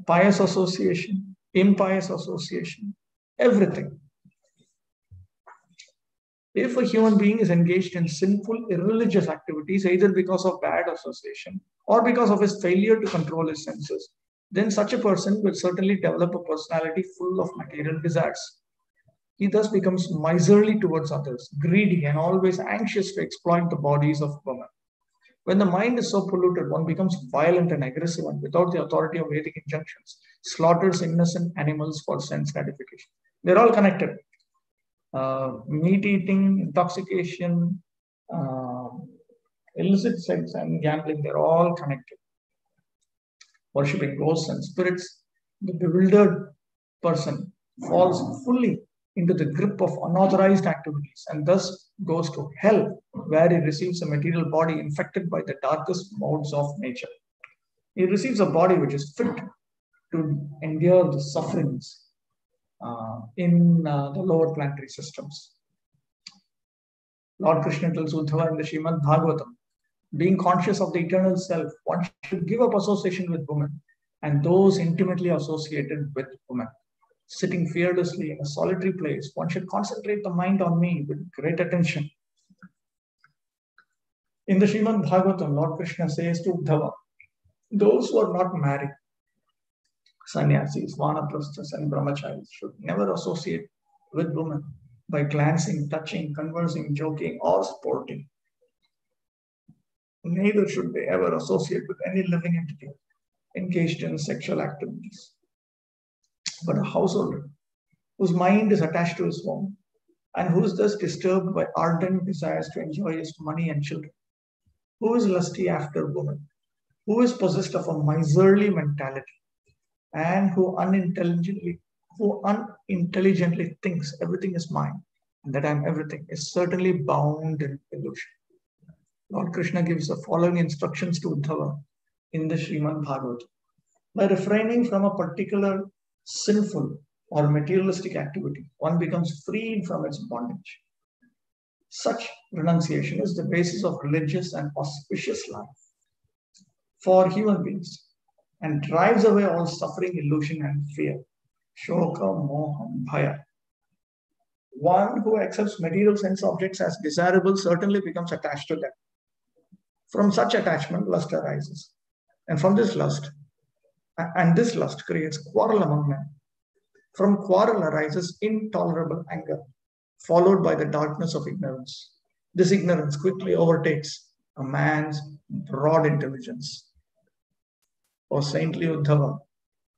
Pious association, impious association, everything. If a human being is engaged in sinful, irreligious activities, either because of bad association or because of his failure to control his senses, then such a person will certainly develop a personality full of material desires. He thus becomes miserly towards others, greedy, and always anxious to exploit the bodies of women. When the mind is so polluted, one becomes violent and aggressive and without the authority of Vedic injunctions, slaughters innocent animals for sense gratification. They're all connected. Meat eating, intoxication, illicit sex, and gambling, they're all connected. Worshipping ghosts and spirits, the bewildered person falls fully into the grip of unauthorized activities and thus goes to hell, where he receives a material body infected by the darkest modes of nature. He receives a body which is fit to endure the sufferings in the lower planetary systems. Lord Krishna tells Uddhava in the Srimad Bhagavatam, being conscious of the eternal self, one should give up association with women and those intimately associated with women. Sitting fearlessly in a solitary place, one should concentrate the mind on me with great attention. In the Srimad Bhagavatam, Lord Krishna says to Uddhava, those who are not married, sannyasis, vanaprasthas, and brahmacharis should never associate with women by glancing, touching, conversing, joking, or sporting. Neither should they ever associate with any living entity engaged in sexual activities. But a householder whose mind is attached to his home and who is thus disturbed by ardent desires to enjoy his money and children, who is lusty after women, who is possessed of a miserly mentality, and who unintelligently thinks everything is mine and that I'm everything, is certainly bound in illusion. Lord Krishna gives the following instructions to Uddhava in the Srimad Bhagavata. By refraining from a particular sinful or materialistic activity, one becomes freed from its bondage. Such renunciation is the basis of religious and auspicious life for human beings and drives away all suffering, illusion, and fear. Shoka, moha, bhaya. One who accepts material sense objects as desirable certainly becomes attached to them. From such attachment, lust arises. And this lust creates quarrel among men. From quarrel arises intolerable anger, followed by the darkness of ignorance. This ignorance quickly overtakes a man's broad intelligence. O saintly Uddhava,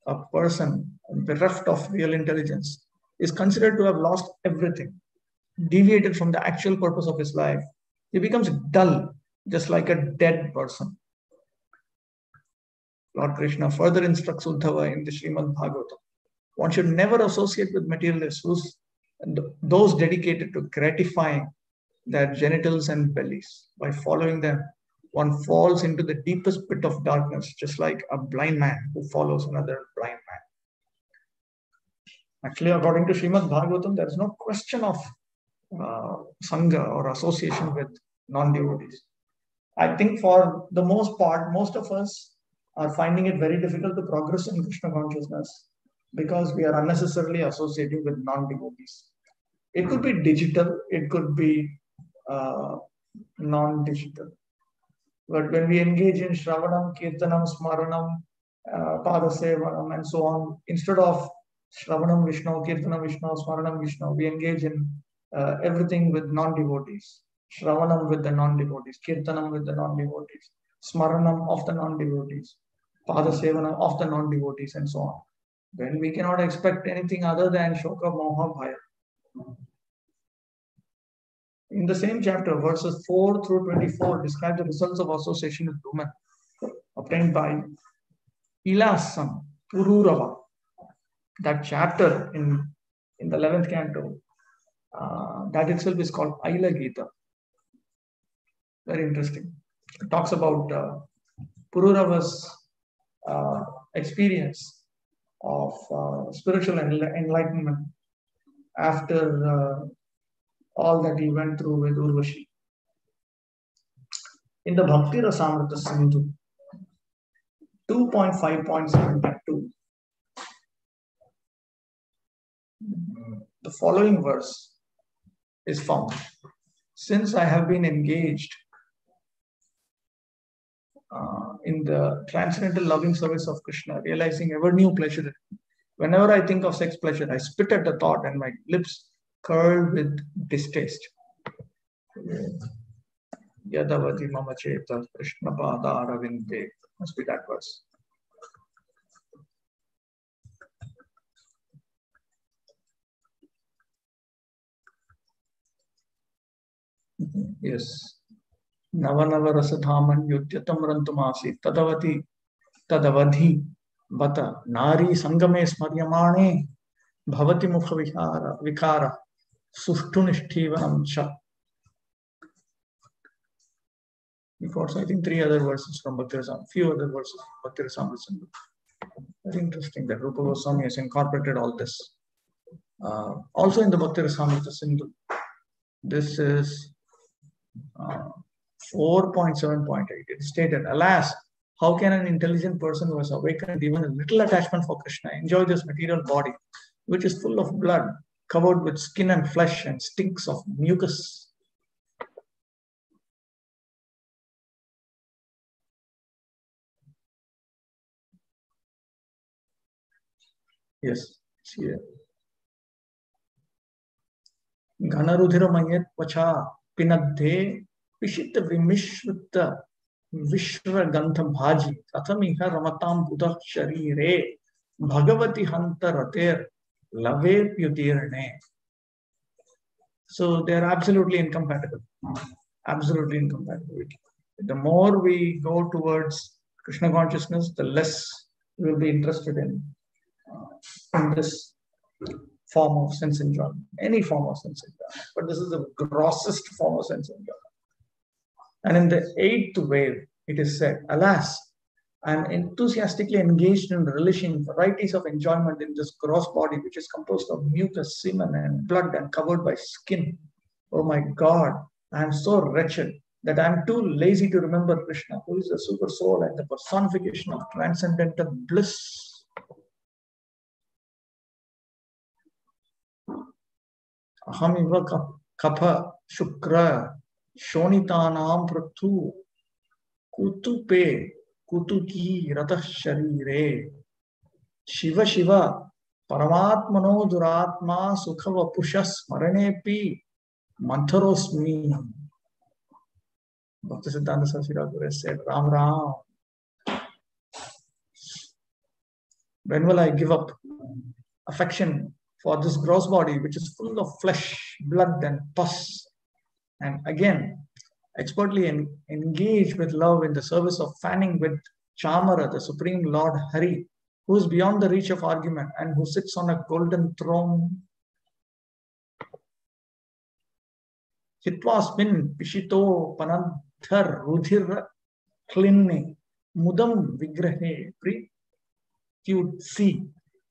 a person bereft of real intelligence is considered to have lost everything, deviated from the actual purpose of his life. He becomes dull, just like a dead person. Lord Krishna further instructs Uddhava in the Srimad Bhagavata. One should never associate with materialists, those dedicated to gratifying their genitals and bellies. By following them, one falls into the deepest pit of darkness, just like a blind man who follows another blind man. Actually, according to Srimad Bhagavatam, there is no question of Sangha or association with non-devotees. I think for the most part, most of us are finding it very difficult to progress in Krishna consciousness because we are unnecessarily associating with non-devotees. It could be digital, it could be non-digital. But when we engage in Shravanam, Kirtanam, Smaranam, Padasevanam, and so on, instead of Shravanam Vishnu, Kirtanam Vishnu, Smaranam Vishnu, we engage in everything with non-devotees. Shravanam with the non-devotees, Kirtanam with the non-devotees, Smaranam of the non-devotees, Padasevanam of the non-devotees, and so on. Then we cannot expect anything other than Shoka, Moha, Bhaya. In the same chapter, verses 4 through 24 describe the results of association with women obtained by Ila's son, Pururava. That chapter in the 11th canto, that itself is called Aila Gita. Very interesting. It talks about Pururava's experience of spiritual enlightenment after all that he went through with Urvashi. In the Bhakti Rasamrita Sindhu 2.5.7.2, the following verse is found. Since I have been engaged in the transcendental loving service of Krishna, realizing ever new pleasure, whenever I think of sex pleasure, I spit at the thought and my lips curl with distaste. Yadavati mama cheta Krishna pada aravinde. Must be that verse. Yes. Navanava rasadhaman yudyatam rantumasi tadavati bata nari sangame smaryamane bhavati mukha vikara sushtunishtivanam cha. Because I think 3 other verses from Bhakti Rasamrita, few other verses from Bhakti Rasamrita. Very interesting that Rupa Goswami has incorporated all this. Also in the Bhakti Rasamrita Sindhu, this is 4.7.8. It stated, alas, how can an intelligent person who has awakened even a little attachment for Krishna enjoy this material body, which is full of blood, covered with skin and flesh and stinks of mucus? Yes, here. Ghanarudhiramayat vacha pinadhe pishita vimishvita vishra gantha bhaji kathamiha ramatam buddha sharire bhagavati hanta rater lave pyudirne. So they are absolutely incompatible. Absolutely incompatible. The more we go towards Krishna consciousness, the less we will be interested in this form of sense enjoyment, any form of sense enjoyment. But this is the grossest form of sense enjoyment. And in the eighth wave, it is said, alas, I am enthusiastically engaged in relishing varieties of enjoyment in this gross body, which is composed of mucus, semen, and blood and covered by skin. Oh my God, I am so wretched that I am too lazy to remember Krishna, who is the super soul and the personification of transcendental bliss. Ahamiva kapha shukra shonitanam prathu kutupe kutuki ratah sharire shiva shiva paramatmano duratma sukhava pushas maranepi mantharosmi. Bhakti Siddhanta Saraswati Thakur said, Ram Ram, when will I give up affection for this gross body, which is full of flesh, blood, and pus, and again, expertly engage with love in the service of fanning with Chamara, the Supreme Lord Hari, who is beyond the reach of argument and who sits on a golden throne. Hitvasmin Pishito Panadhar Rudhir Klinne Mudam Vigrahe Prityutsi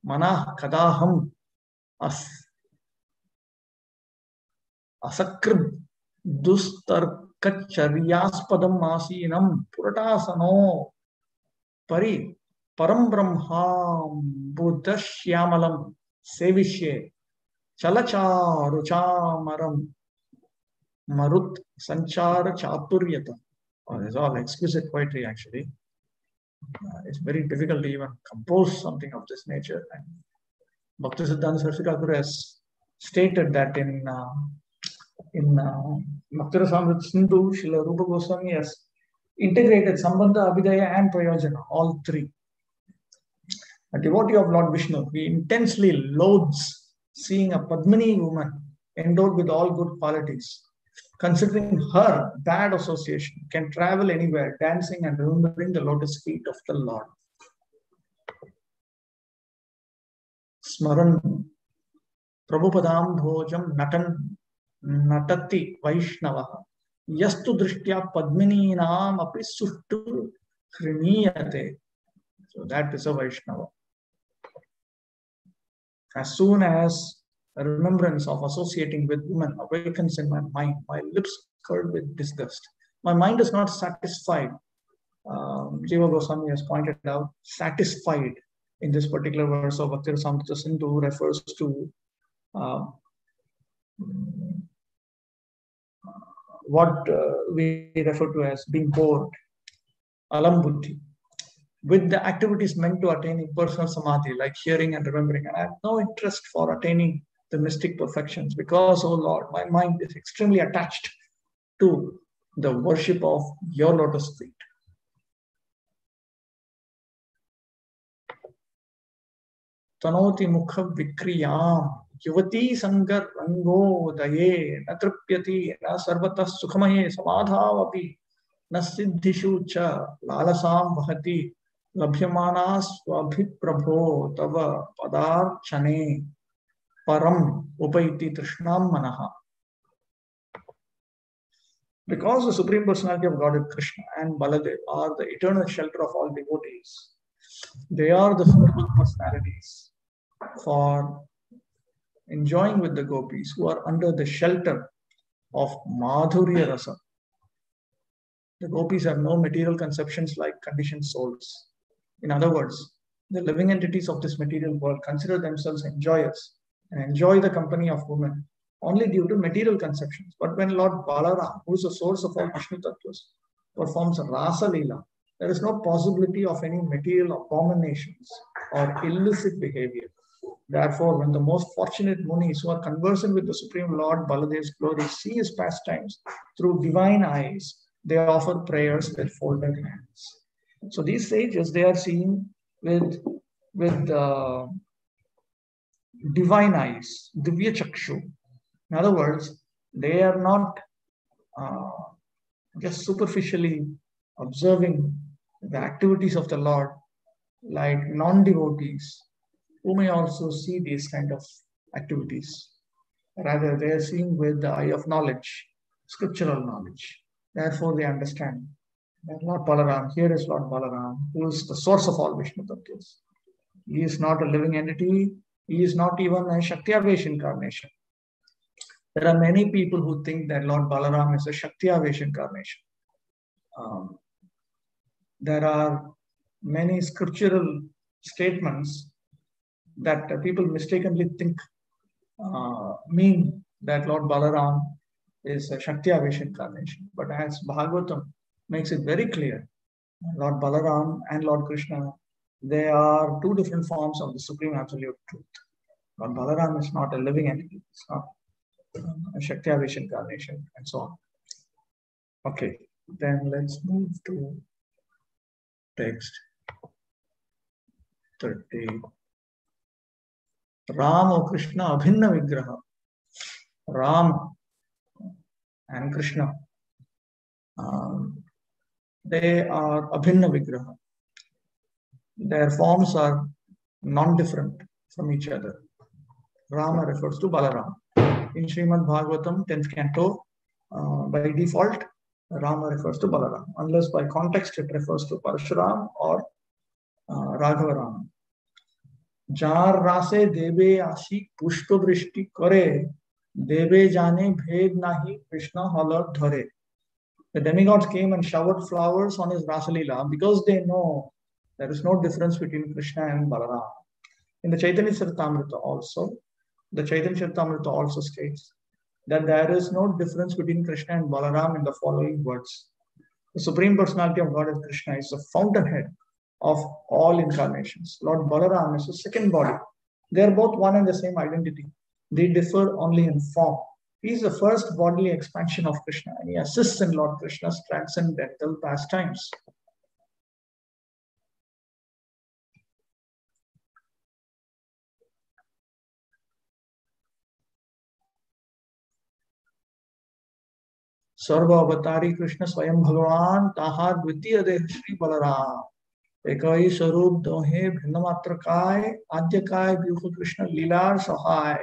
Manah Kadaham Asakrib Dustarkacharyaaspadam Asinam Puratasano Pari Param Brahmam Buddhashyamalam Sevishye Chalacharuchamaram Marut Sanchara Chapuryata. Oh, there's all exquisite poetry actually. It's very difficult to even compose something of this nature. And Bhakti Siddhanta Saraswati Thakur has stated that in Bhakti Rasamrita Sindhu, Srila Rupa Goswami has integrated Sambandha, Abhidaya, and Prayojana, all three. A devotee of Lord Vishnu, he intensely loathes seeing a Padmini woman endowed with all good qualities. Considering her bad association, can travel anywhere, dancing and remembering the lotus feet of the Lord. Smaran Prabhupadam Bhojam Natati Vaishnava Yastu Drishtya Padmini Nam Api Sushtu Hriniyate. So that is a Vaishnava. As soon as a remembrance of associating with women awakens in my mind, my lips curl with disgust. My mind is not satisfied. Jiva Goswami has pointed out, satisfied in this particular verse of Bhakti Rasamrita Sindhu refers to what we refer to as being bored, alam buddhi, with the activities meant to attain impersonal samadhi, like hearing and remembering. And I have no interest for attaining the mystic perfections because, oh Lord, my mind is extremely attached to the worship of your lotus feet. Tanoti mukha vikriyam yuvati sangar rango daye na tripyati na sarvata sukhamaye samadhavapi na siddhishu cha lalasam vahati labhyamana swabhiprabho tava padarchane param upaiti trishnam manaha. Because the Supreme Personality of Godhead Krishna and Baladev are the eternal shelter of all devotees, they are the suitable personalities for enjoying with the gopis who are under the shelter of Madhurya Rasa. The gopis have no material conceptions like conditioned souls. In other words, the living entities of this material world consider themselves enjoyers and enjoy the company of women only due to material conceptions. But when Lord Balaram, who is the source of all Vishnu Tattvas, performs Rasa Leela, there is no possibility of any material abominations or illicit behavior. Therefore, when the most fortunate munis who are conversant with the Supreme Lord Baladev's glory see his pastimes through divine eyes, they offer prayers with folded hands. So these sages, they are seeing with divine eyes, divya chakshu. In other words, they are not uh, just superficially observing the activities of the Lord like non-devotees who may also see these kind of activities. Rather, they are seeing with the eye of knowledge, scriptural knowledge. Therefore, they understand that Lord Balaram, here is Lord Balaram, who is the source of all Vishnu Tattvas. He is not a living entity. He is not even a Shakti-avesh incarnation. There are many people who think that Lord Balaram is a Shakti-avesh incarnation. There are many scriptural statements that people mistakenly think mean that Lord Balaram is a Shakti-avesh incarnation. But as Bhagavatam makes it very clear, Lord Balaram and Lord Krishna, they are two different forms of the Supreme Absolute Truth. Lord Balaram is not a living entity. It's not a Shakti-avesh incarnation and so on. Okay, then let's move to text 30. Ram or Krishna abhinna vigraha. Ram and Krishna, they are abhinna vigraha. Their forms are non-different from each other. Rama refers to Balaram. In Srimad Bhagavatam, 10th canto, by default, Rama refers to Balaram, unless by context it refers to Parshuram or Raghava Rama. Jar rase debe ashi pushpa vrishti kare, debe jane bhed nahi Krishna halar dhare. The demigods came and showered flowers on his Rasalila because they know there is no difference between Krishna and Balaram. In the Caitanya Charitamrita also, the Caitanya Charitamrita also states that there is no difference between Krishna and Balaram in the following words. The Supreme Personality of Godhead Krishna is the fountainhead of all incarnations. Lord Balaram is the second body. They are both one and the same identity. They differ only in form. He is the first bodily expansion of Krishna, and he assists in Lord Krishna's transcendental pastimes. Sarva Avatari Krishna Swayam Bhagavan Tahar Dvitiya Deh Shri Balaram. Ekai Sarup Dohe Bhinnamatra Kai Adya Kai Vyuha Krishna Lilar Sahai.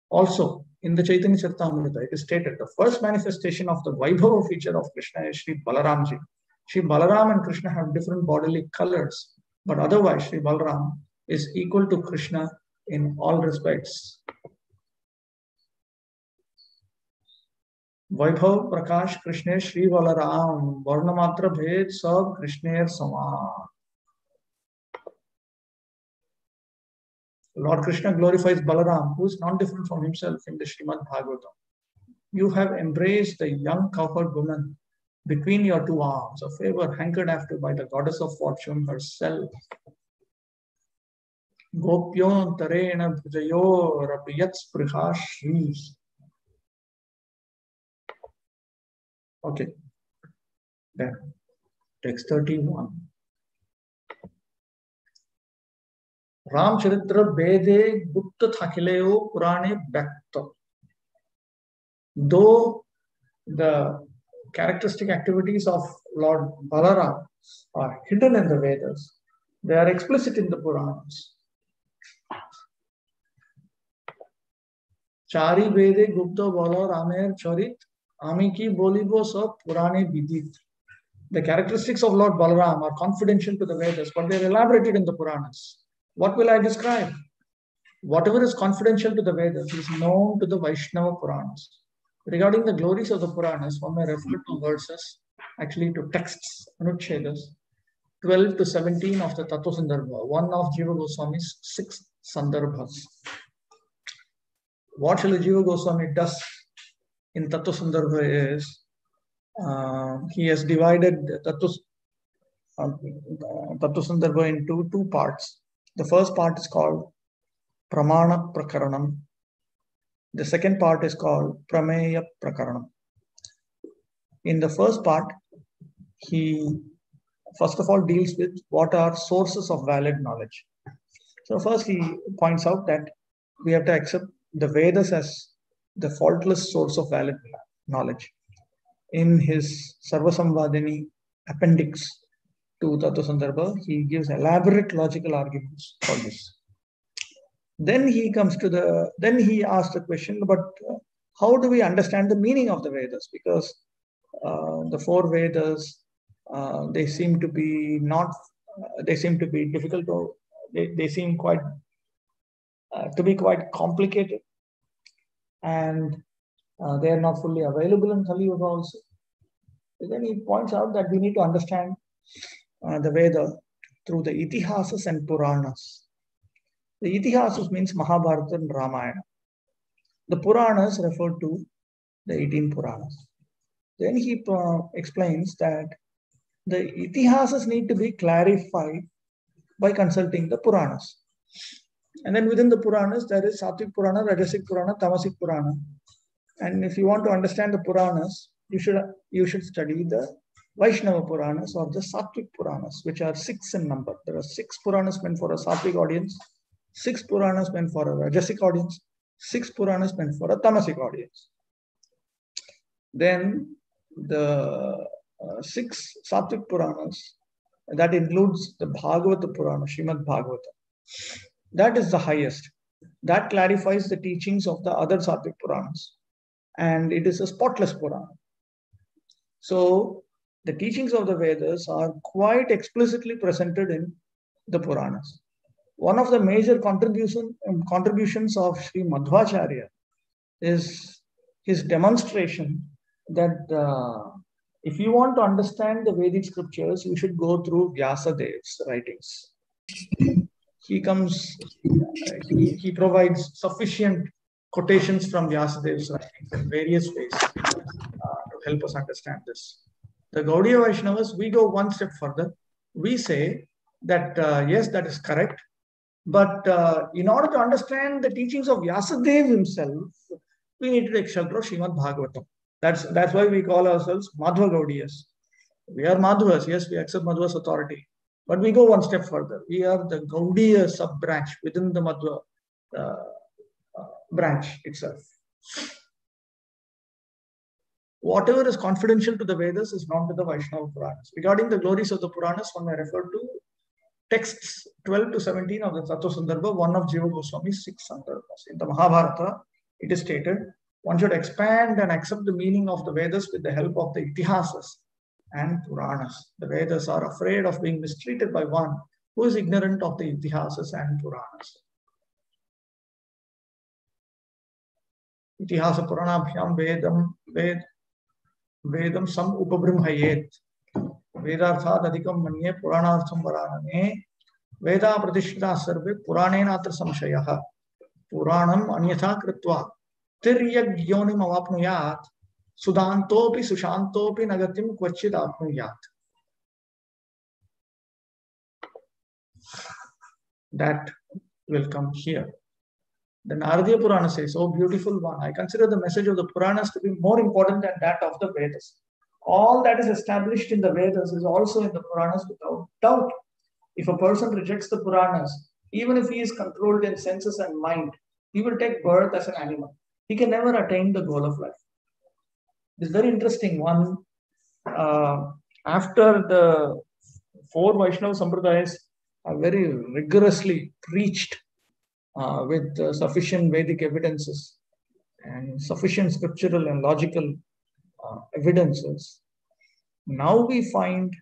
Also, in the Caitanya Charitamrita, it is stated the first manifestation of the Vaibhava feature of Krishna is Sri Balaramji. Sri Balaram and Krishna have different bodily colors, but otherwise Sri Balaram is equal to Krishna in all respects. Vaibhav Prakash Krishna Sri Balaram Varnamatra Bhed Sab Krishna Saman. Lord Krishna glorifies Balaram, who is not different from himself in the Srimad Bhagavatam. You have embraced the young cowherd woman between your two arms, a favor hankered after by the goddess of fortune herself. Gopyon Tarena Bhujayo Rapiyats Prihashri. Okay, then text 31. Ram Charitra Bede Gupta Thakileo Purane Bhakta. Though the characteristic activities of Lord Balaram are hidden in the Vedas, they are explicit in the Puranas. Chari Vede Gupta Bala Ramer Charit Amiki Bolibo Sab Purane Vidit. The characteristics of Lord Balaram are confidential to the Vedas, but they are elaborated in the Puranas. What will I describe? Whatever is confidential to the Vedas is known to the Vaishnava Puranas. Regarding the glories of the Puranas, one may refer to verses, actually to texts, Anuchedas, 12 to 17 of the Tattva Sandarbha, one of Jiva Goswami's 6 Sandarbhas. What Srila Jiva Goswami does in Tattva Sandarbha is, he has divided Tattva Sandarbha into two parts. The first part is called Pramana Prakaranam. The second part is called Prameya Prakaranam. In the first part, he first of all deals with what are sources of valid knowledge. So first he points out that we have to accept the Vedas as the faultless source of valid knowledge. In his Sarvasamvadini appendix to Tattva Sandarbha, he gives elaborate logical arguments for this. Then he asks the question, but how do we understand the meaning of the Vedas? Because the four Vedas, they seem to be difficult to, they seem quite to be quite complicated, and they are not fully available in Kali Yuga also. And then he points out that we need to understand the Veda through the Itihasas and Puranas. The Itihasas means Mahabharata and Ramayana. The Puranas refer to the 18 Puranas. Then he explains that the Itihasas need to be clarified by consulting the Puranas. And then within the Puranas, there is Sattvic Purana, Rajasic Purana, Tamasic Purana. And if you want to understand the Puranas, you should study the Vaishnava Puranas or the Sattvic Puranas, which are 6 in number. There are 6 Puranas meant for a Sattvic audience, 6 Puranas meant for a Rajasic audience, 6 Puranas meant for a Tamasic audience. Then the 6 Sattvic Puranas, that includes the Bhagavata Purana, Srimad Bhagavata. That is the highest. That clarifies the teachings of the other Sattvic Puranas. And it is a spotless Purana. So the teachings of the Vedas are quite explicitly presented in the Puranas. One of the major contributions of Sri Madhvacharya is his demonstration that if you want to understand the Vedic scriptures, you should go through Vyasadev's writings. He provides sufficient quotations from Vyasadev's writings in various ways to help us understand this. The Gaudiya Vaishnavas, we go one step further. We say that yes, that is correct. But in order to understand the teachings of Vyasadev himself, we need to take shelter of Srimad Bhagavatam. That's why we call ourselves Madhva Gaudiyas. We are Madhvas, yes, we accept Madhva's authority. But we go one step further. We are the Gaudiya sub-branch within the Madhva branch itself. Whatever is confidential to the Vedas is known to the Vaishnava Puranas. Regarding the glories of the Puranas, one may refer to texts 12 to 17 of the Tattva Sandarbha, one of Jiva Goswami's 6 Sandarbhas. In the Mahabharata, it is stated, one should expand and accept the meaning of the Vedas with the help of the Itihasas and Puranas. The Vedas are afraid of being mistreated by one who is ignorant of the Itihasas and Puranas. Itihasa Puranabhyam Vedam Sam Upabrimhayet Vedarthad Adhikam Manye Puranartham Varaname Veda Pratishita Sarve Puranenatra Samshayaha Puranam Anyatha Kritva Tiryagyonim Avapnuyat Sudantopi Sushantopi Nagatim Kvachit Apnuyat. That will come here. The Naradiya Purana says, "Oh, beautiful one, I consider the message of the Puranas to be more important than that of the Vedas. All that is established in the Vedas is also in the Puranas without doubt. If a person rejects the Puranas, even if he is controlled in senses and mind, he will take birth as an animal. He can never attain the goal of life." This is very interesting one. After the 4 Vaishnava Sampradayas are very rigorously preached with sufficient Vedic evidences and sufficient scriptural and logical evidences, now we find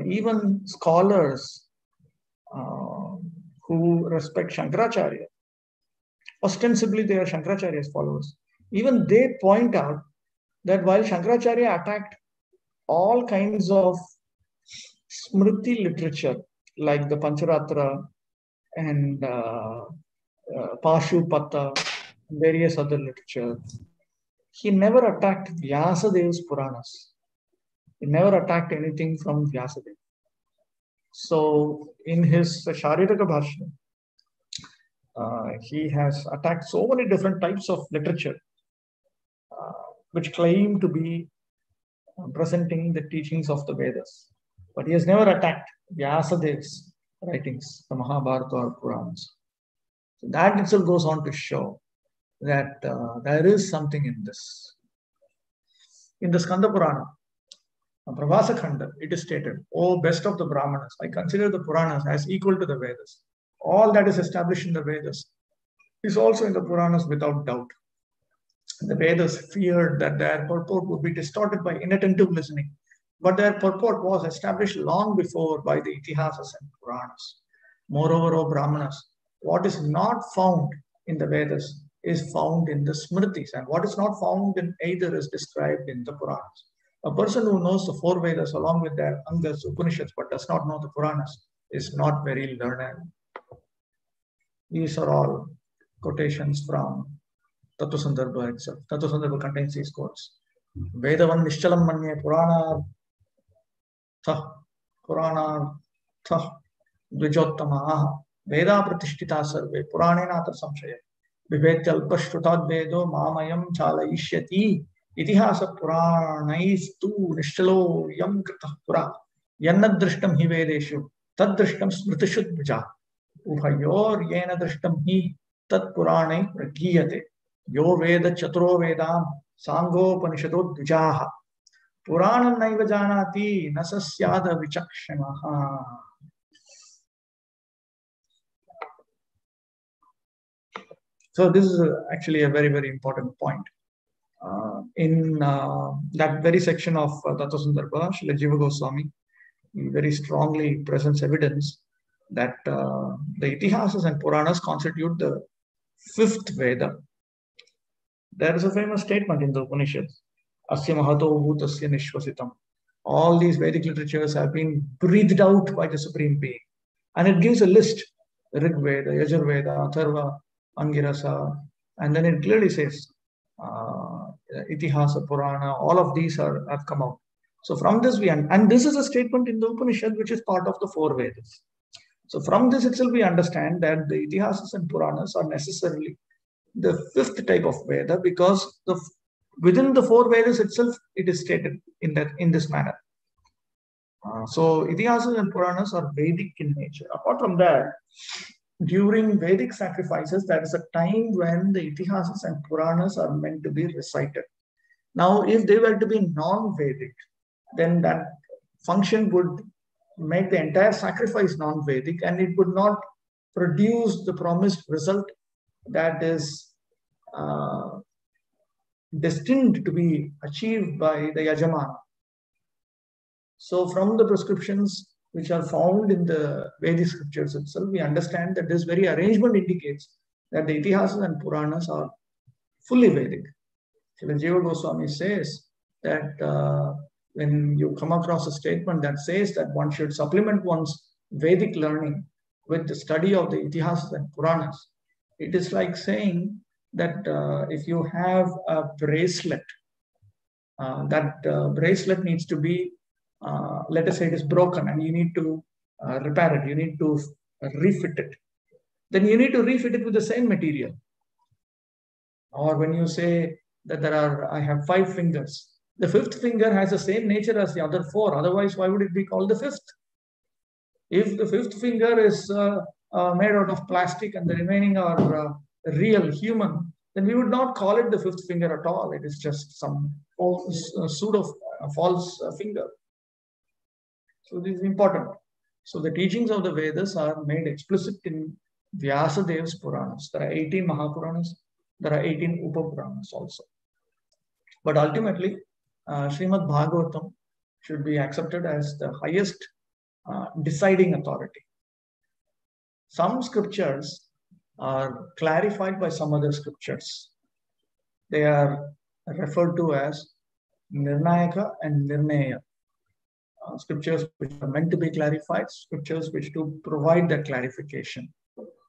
even scholars who respect Shankaracharya, ostensibly they are Shankaracharya's followers, even they point out that while Shankaracharya attacked all kinds of Smriti literature like the Pancharatra and Pashupata, various other literature, he never attacked Vyasadev's Puranas. He never attacked anything from Vyasadeva. So in his Shariraka Bhashya, he has attacked so many different types of literature which claim to be presenting the teachings of the Vedas. But he has never attacked Vyasadev's writings, the Mahabharata or Puranas. So that itself goes on to show that there is something in this. In the Skanda Purana, Prabhasa Khanda, it is stated, "O best of the Brahmanas, I consider the Puranas as equal to the Vedas. All that is established in the Vedas is also in the Puranas without doubt." The Vedas feared that their purport would be distorted by inattentive listening, but their purport was established long before by the Itihasas and Puranas. Moreover, O Brahmanas, what is not found in the Vedas is found in the Smritis, and what is not found in either is described in the Puranas. A person who knows the four Vedas along with their Angas, Upanishads, but does not know the Puranas is not very learned. These are all quotations from Tattva Sandarbha itself. Tattva Sandarbha contains these quotes. Vedavan Nishchalam Manye Purana Dvijottama Veda Pratishtita Sarve Puranenatra Samshaya Vivetyalpashrutad Vedo Mamayam Chalayishyati Itihasa Puranais tu Nishchalo Yam Kritah Pura Yannad Drishtam Hi Vedeshu Tad Drishtam Smritishud Vija Ubhayor Yena Drishtam Hi Tat Purane Pragiyate Yo Veda Chatro Vedam Sango Panishadod Dvijaha Puranam Naiva Janati Nasasyada Vichakshanaha. So this is actually a very, very important point. In that very section of Tattva Sandarbha, Srila Jiva Goswami very strongly presents evidence that the Itihasas and Puranas constitute the fifth Veda. There is a famous statement in the Upanishads, Asya Mahato Bhutasya Nishvasitam. All these Vedic literatures have been breathed out by the Supreme Being. And it gives a list, Rig Veda, Yajur Veda, Atharva, Angirasa, and then it clearly says, Itihasa, Purana, all of these have come out. So from this and this is a statement in the Upanishad which is part of the four Vedas. So from this itself we understand that the Itihasas and Puranas are necessarily the fifth type of Veda because within the four Vedas itself it is stated in this manner. So Itihasas and Puranas are Vedic in nature. Apart from that, during Vedic sacrifices, there is a time when the Itihasas and Puranas are meant to be recited. Now, if they were to be non-Vedic, then that function would make the entire sacrifice non-Vedic and it would not produce the promised result that is destined to be achieved by the Yajamana. So from the prescriptions which are found in the Vedic scriptures itself, we understand that this very arrangement indicates that the Itihasas and Puranas are fully Vedic. Srila Jiva Goswami says that when you come across a statement that says that one should supplement one's Vedic learning with the study of the Itihasas and Puranas, it is like saying that if you have a bracelet, that bracelet needs to be let us say it is broken and you need to repair it, you need to refit it. Then you need to refit it with the same material. Or when you say that I have 5 fingers, the 5th finger has the same nature as the other 4. Otherwise, why would it be called the 5th? If the 5th finger is made out of plastic and the remaining are real human, then we would not call it the 5th finger at all. It is just some pseudo false finger. So this is important. So the teachings of the Vedas are made explicit in Vyasadev's Puranas. There are 18 Mahapuranas. There are 18 Upapuranas also. But ultimately, Srimad Bhagavatam should be accepted as the highest deciding authority. Some scriptures are clarified by some other scriptures. They are referred to as Nirnayaka and Nirnaya. Scriptures which are meant to be clarified, scriptures which do provide that clarification.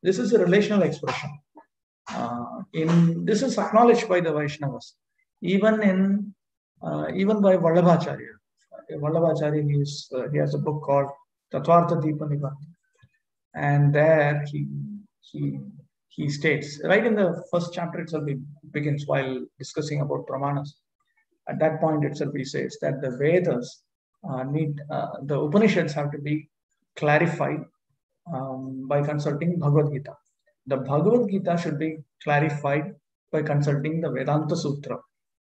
This is a relational expression. This is acknowledged by the Vaishnavas. Even by Vallabhacharya. Vallabhacharya, he has a book called Tatvartha Deepa Nibandha. And there he states, right in the first chapter itself, he begins while discussing about Pramanas. At that point itself, he says that the Vedas the Upanishads have to be clarified by consulting Bhagavad Gita. The Bhagavad Gita should be clarified by consulting the Vedanta Sutra.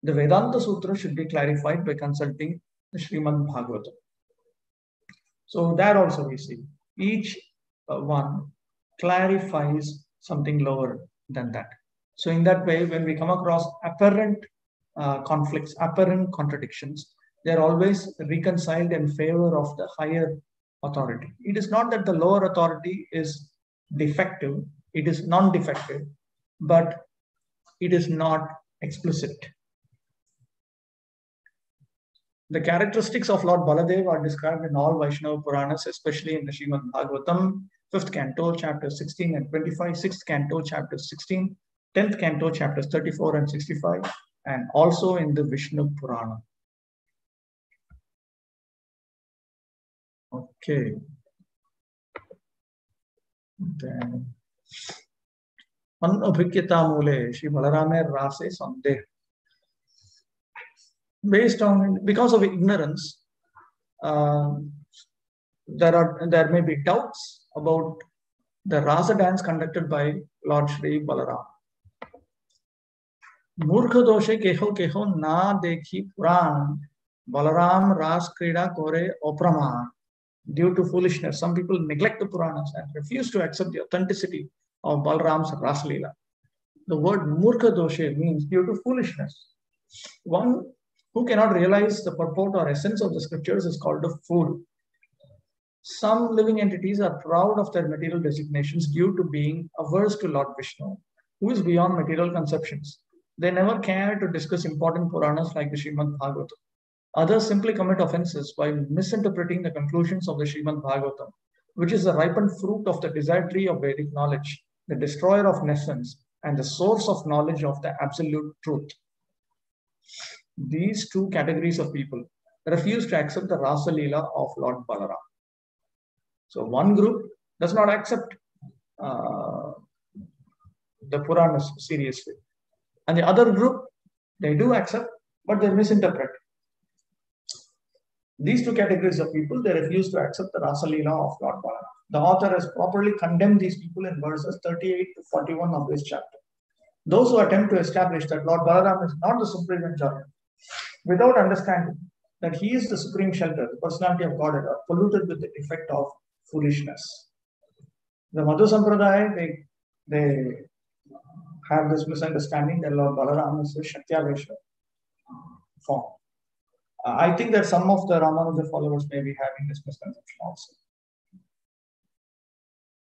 The Vedanta Sutra should be clarified by consulting the Srimad Bhagavata. So there also we see each one clarifies something lower than that. So in that way, when we come across apparent conflicts, apparent contradictions, they are always reconciled in favor of the higher authority. It is not that the lower authority is defective, it is non-defective, but it is not explicit. The characteristics of Lord Baladev are described in all Vaishnava Puranas, especially in the Srimad Bhagavatam, 5th canto, chapters 16 and 25, 6th canto, chapters 16, 10th canto, chapters 34 and 65, and also in the Vishnu Purana. Okay. Then, Anabhikyata Mule, Shri Balarame Rase Sandeh. Because of ignorance, there may be doubts about the rasa dance conducted by Lord Shri Balaram. Murkha doshe keho keho na dekhi puran Balaram ras krida kore oprama. Due to foolishness, some people neglect the Puranas and refuse to accept the authenticity of Balaram's Rasa Leela. The word Murkha doshe means due to foolishness. One who cannot realize the purport or essence of the scriptures is called a fool. Some living entities are proud of their material designations due to being averse to Lord Vishnu, who is beyond material conceptions. They never care to discuss important Puranas like the Srimad Bhagavatam. Others simply commit offenses by misinterpreting the conclusions of the Srimad Bhagavatam, which is the ripened fruit of the desired tree of Vedic knowledge, the destroyer of nescience, and the source of knowledge of the absolute truth. These two categories of people refuse to accept the Rasa Leela of Lord Balaram. So one group does not accept the Puranas seriously. And the other group, they do accept, but they misinterpret. These two categories of people, they refuse to accept the Rasa Leela of Lord Balaram. The author has properly condemned these people in verses 38 to 41 of this chapter. Those who attempt to establish that Lord Balaram is not the supreme enjoyer, without understanding that he is the supreme shelter, the personality of Godhead, are polluted with the effect of foolishness. The Madhu Sampradaya, they have this misunderstanding that Lord Balaram is the Shatyavesha form. I think that some of the Ramanuja followers may be having this misconception also.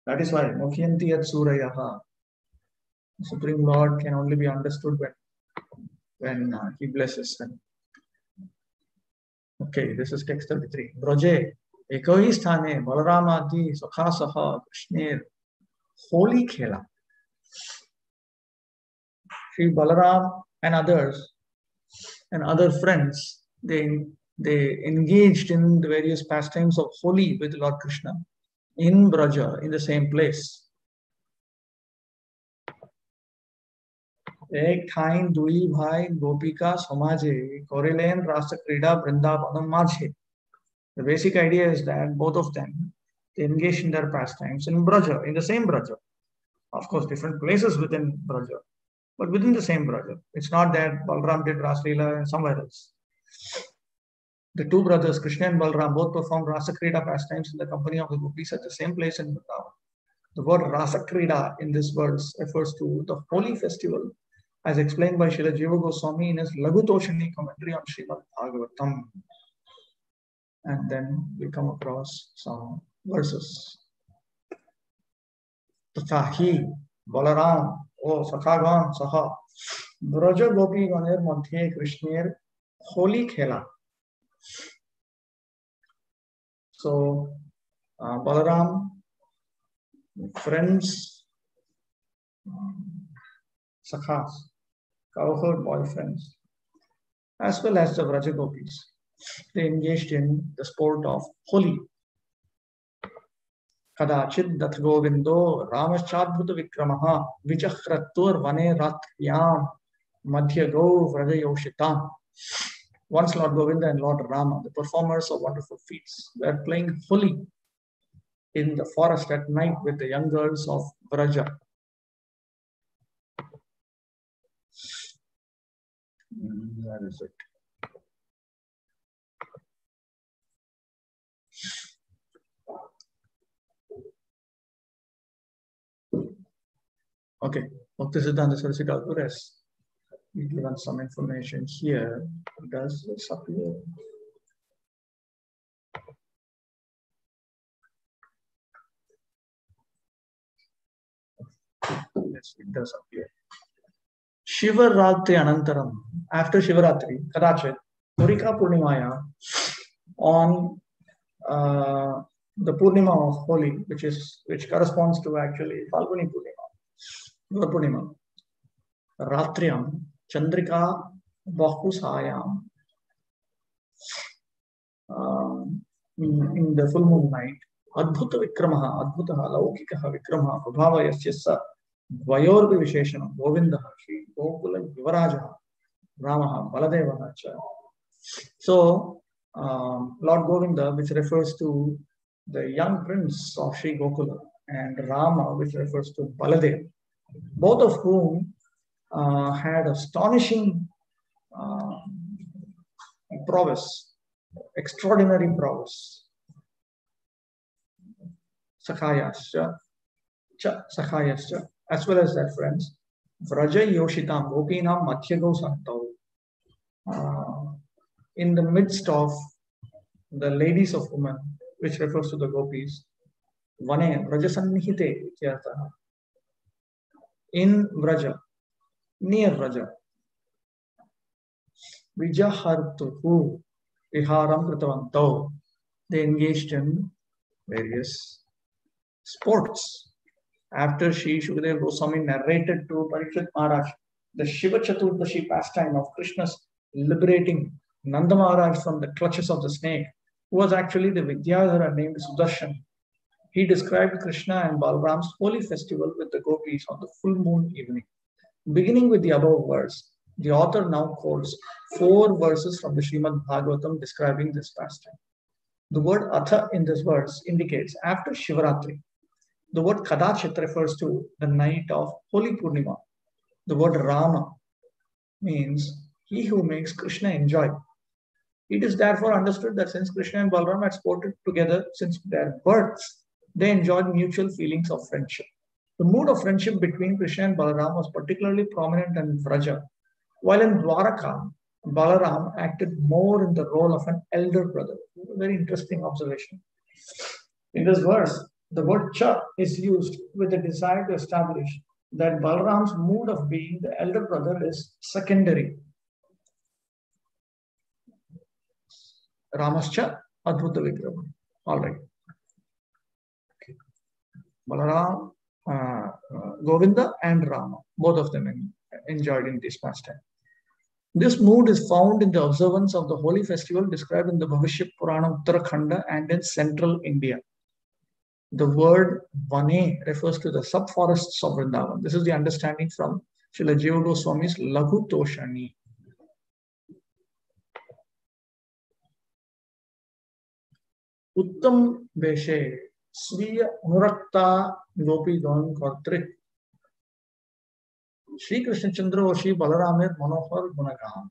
That is why Mukhiyanti at Surayaha, the Supreme Lord can only be understood when he blesses them. Okay, this is text 33. Braje, Ekoi Sthane, Balaramadi, Sakhasaha, Krishnir, Holy Khela. Sri Balaram and others and other friends, they engaged in the various pastimes of Holi with Lord Krishna in Braja, in the same place. Ek thain dui bhai gopika samaje korelen rasa krida vrindavanam majhe. The basic idea is that both of them, they engaged in their pastimes in Braja, in the same Braja. Of course, different places within Braja, but within the same Braja. It's not that Balaram did Rasa Leela somewhere else. The two brothers, Krishna and Balaram, both performed Rasa Krida pastimes in the company of the gopis at the same place in Vrindavan. The word Rasa Krida in this verse refers to the holy festival, as explained by Srila Jiva Goswami in his Lagutoshani commentary on Srimad Bhagavatam. And then we come across some verses. Tathahi Balaram O Sakhagan Saha Braja Gopi Ganer Madhye Krishnir Holy Khela. So Balaram, friends, Sakhas, cowherd boyfriends, as well as the Braja Gopis, they engaged in the sport of Holi. Kadachid Dath Govindo Ramashadbhuta Vikramaha Vichahratur Vane Ratyam Madhya Go Vrajayoshitam. Once Lord Govinda and Lord Rama, the performers of wonderful feats, were playing fully in the forest at night with the young girls of Vraja. Where is it? Okay, Bhaktisiddhanta Saraswati Thakur has given some information here. Does this appear? Yes, it does appear. Shivaratri Anantaram, after Shivaratri, Kadachit, Purika Purnimaya, on the Purnima of Holi, which corresponds to actually Falguni Purnima, Purnima, Ratriam, Chandrika Bahusayam, in the full moon night, Adbhuta Vikramaha, Adbhutaha, Laukikaha Vikramaha, Prabhava Yasyasa, Vayorvi Visheshana, Govindaha, Shri Gokula Yuvarajaha, Ramaha, Baladevaha. So, Lord Govinda, which refers to the young prince of Sri Gokula, and Rama, which refers to Baladeva, both of whom had astonishing prowess, extraordinary prowess. Sakhayascha, Sakhayascha, as well as their friends. Vraja Yoshitam, Gopinam Madhyago Santau. In the midst of the ladies of women, which refers to the gopis, Vane, Vrajasannihite, in Vraja, near Vraja, Vijahartuhu, Viharam Kritavanto, they engaged in various sports. After Shri Shukadeva Goswami narrated to Parikshit Maharaj the Shiva Chaturdashi pastime of Krishna's liberating Nanda Maharaj from the clutches of the snake, who was actually the Vidyadhara named Sudarshan, he described Krishna and Balram's holy festival with the gopis on the full moon evening. Beginning with the above verse, the author now quotes 4 verses from the Srimad Bhagavatam describing this pastime. The word Atha in this verse indicates after Shivaratri. The word Kadachit refers to the night of Holy Purnima. The word Rama means he who makes Krishna enjoy. It is therefore understood that since Krishna and Balaram had sported together since their births, they enjoyed mutual feelings of friendship. The mood of friendship between Krishna and Balaram was particularly prominent in Vraja, while in Dwaraka, Balaram acted more in the role of an elder brother. A very interesting observation. In this verse, the word Cha is used with the desire to establish that Balaram's mood of being the elder brother is secondary. Ramascha Adbhuta Vikrama. All right. Okay. Balaram, Govinda and Rama, both of them enjoyed in this pastime. This mood is found in the observance of the holy festival described in the Bhavishya Purana Uttarakhanda and in central India. The word Vane refers to the subforests of Vrindavan. This is the understanding from Srila Jiva Goswami's Laghu Toshani. Uttam Veshe Sriya Anurakta Gopi Don Kortrit Shri Krishna Chandra or Shri Balaramir Manohar Gunagam.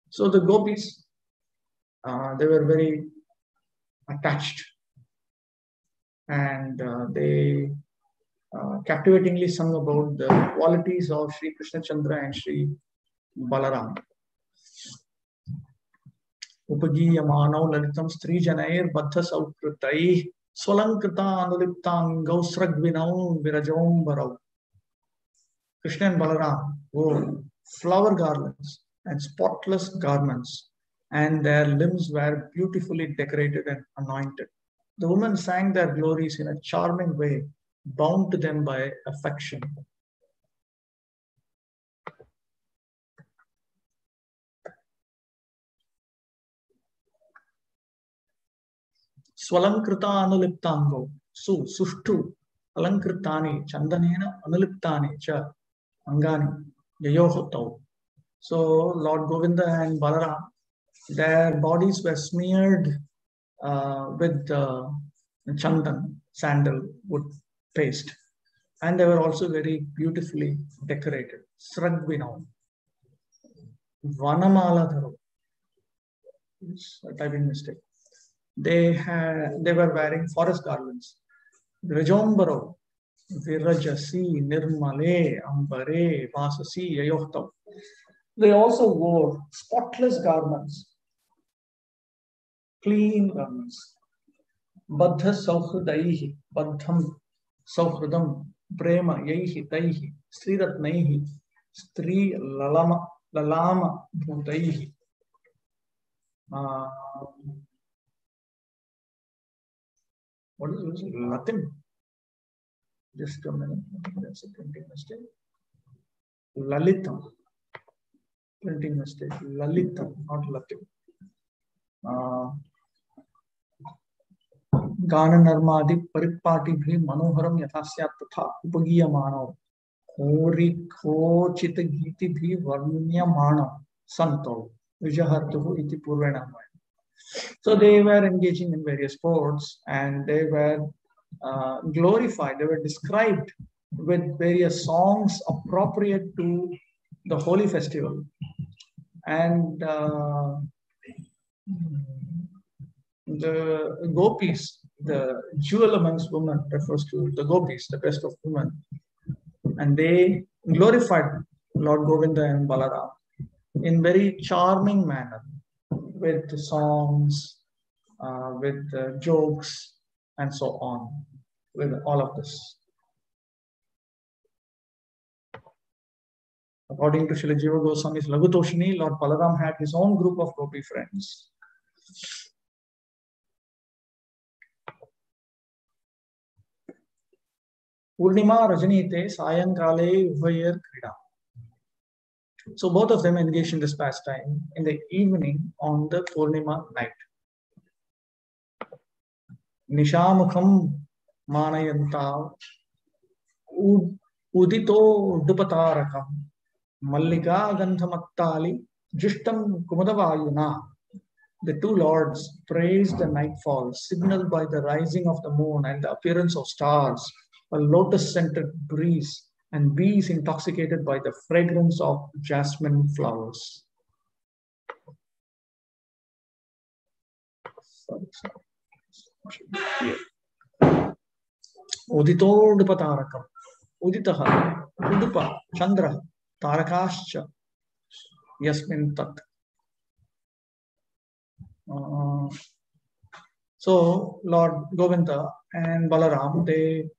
So the gopis, they were very attached, and they captivatingly sung about the qualities of Shri Krishna Chandra and Shri Balaram. Upagiyamanav lalitam stri janair baddha saukritai swalankita anuliptam gausragvinau virajom barau. Krishna and Balaram wore flower garlands and spotless garments, and their limbs were beautifully decorated and anointed. The women sang their glories in a charming way, bound to them by affection. Swalankrita anuliptango. Sushtu alankritani chandanena anuliptani cha angani yayohotau. So Lord Govinda and Balaram, their bodies were smeared with chandan, sandalwood paste, and they were also very beautifully decorated. Sragvinau, Vanamaladharo, it's a typing mistake. They were wearing forest garments. Rajombaro, Virajasi, Nirmale, Ambare, Vasasi, Yayohtav. They also wore spotless garments, clean garments. Baddha Sauhridaihi, Baddham Sauhridam, Prema Yaihi Taihi, Sriratnaihi, Stri Lalama Bhutaihi. What is this? Latin. Just a minute. That's a printing mistake. Lalitam. Printing mistake. Lalitam, not Latin. Gana Narmadi Paripati Bhi Manoharam Yathasyat Tatha Upagiyamano Hori Chita Giti Bhi Varnyamano Santo Vijahartuhu Iti Purvenamaya. So they were engaging in various sports, and they were glorified. They were described with various songs appropriate to the holy festival. And the gopis, the jewel amongst women, refers to the gopis, the best of women. And they glorified Lord Govinda and Balaram in very charming manner, with songs, with jokes, and so on, with all of this. According to Srila Jiva Goswami's Lagutoshini, Lord Balaram had his own group of gopi friends. Purnima Rajanite Sayankale Uvayar Krida. So both of them engaged in this pastime in the evening on the Purnima night. Nishamukham Manayantav Udito Dupatarakam Mallika Gandhamattali Jishtam Kumadavayuna. The two lords praised the nightfall, signaled by the rising of the moon and the appearance of stars, a lotus-scented breeze, and bees intoxicated by the fragrance of jasmine flowers. Udito Dupatarakam. Uditaha, Udupa, Chandra, Tarakascha, Yasmin Tat. So Lord Govinda and Balaram, they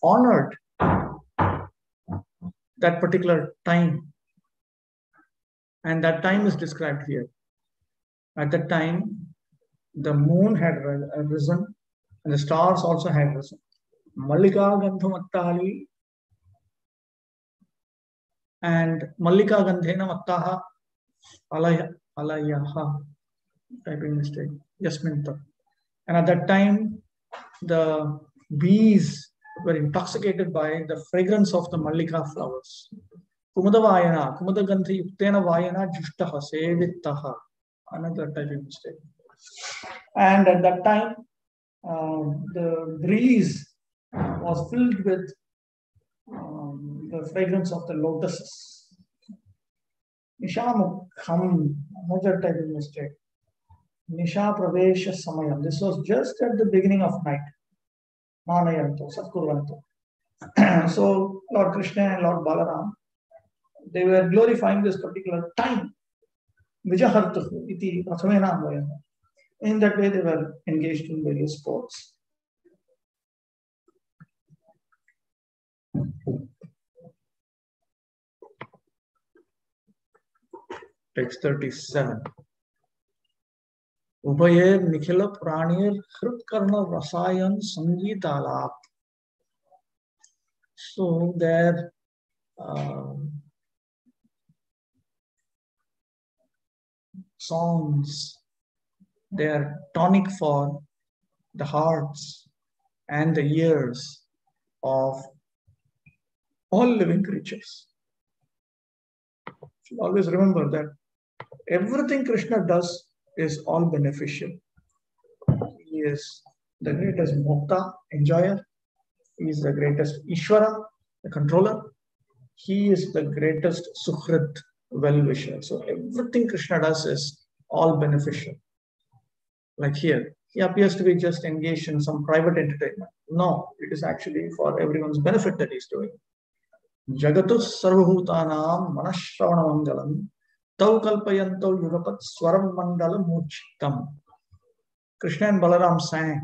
honored that particular time, and that time is described here. At that time, the moon had risen, and the stars also had risen. Mallika Gandhamattali and Mallika Gandhena Mattaha Alayaha, typing mistake, Yasmin Tat. And at that time, the bees were intoxicated by the fragrance of the Mallika flowers. Kumadavayana, Kumadagandhi Yuktena Vayana Jushtaha Sevittaha. Another typing mistake. And at that time, the breeze was filled with the fragrance of the lotuses. Nishamukham, another typing mistake. Nisha Pravesha Samayam. This was just at the beginning of night. Manayanto, Satkurvanto. So Lord Krishna and Lord Balaram, they were glorifying this particular time. Vijahartuhu iti prathamena anvayana. In that way, they were engaged in various sports. Text 37. Ubhayer Nikhila Pranir Hritkarna Rasayan Sangeetalap. So there, songs, they are tonic for the hearts and the ears of all living creatures. You always remember that everything Krishna does is all beneficial. He is the greatest Mukta, enjoyer. He is the greatest Ishvara, the controller. He is the greatest Sukhrit, well-wisher. So everything Krishna does is all beneficial. Like here, he appears to be just engaged in some private entertainment. No, it is actually for everyone's benefit that he's doing. Jagatus sarvabhutanam manashravana mangalam tau kalpayanto yugapat swaram mandala murchitam. Krishna and Balaram sang,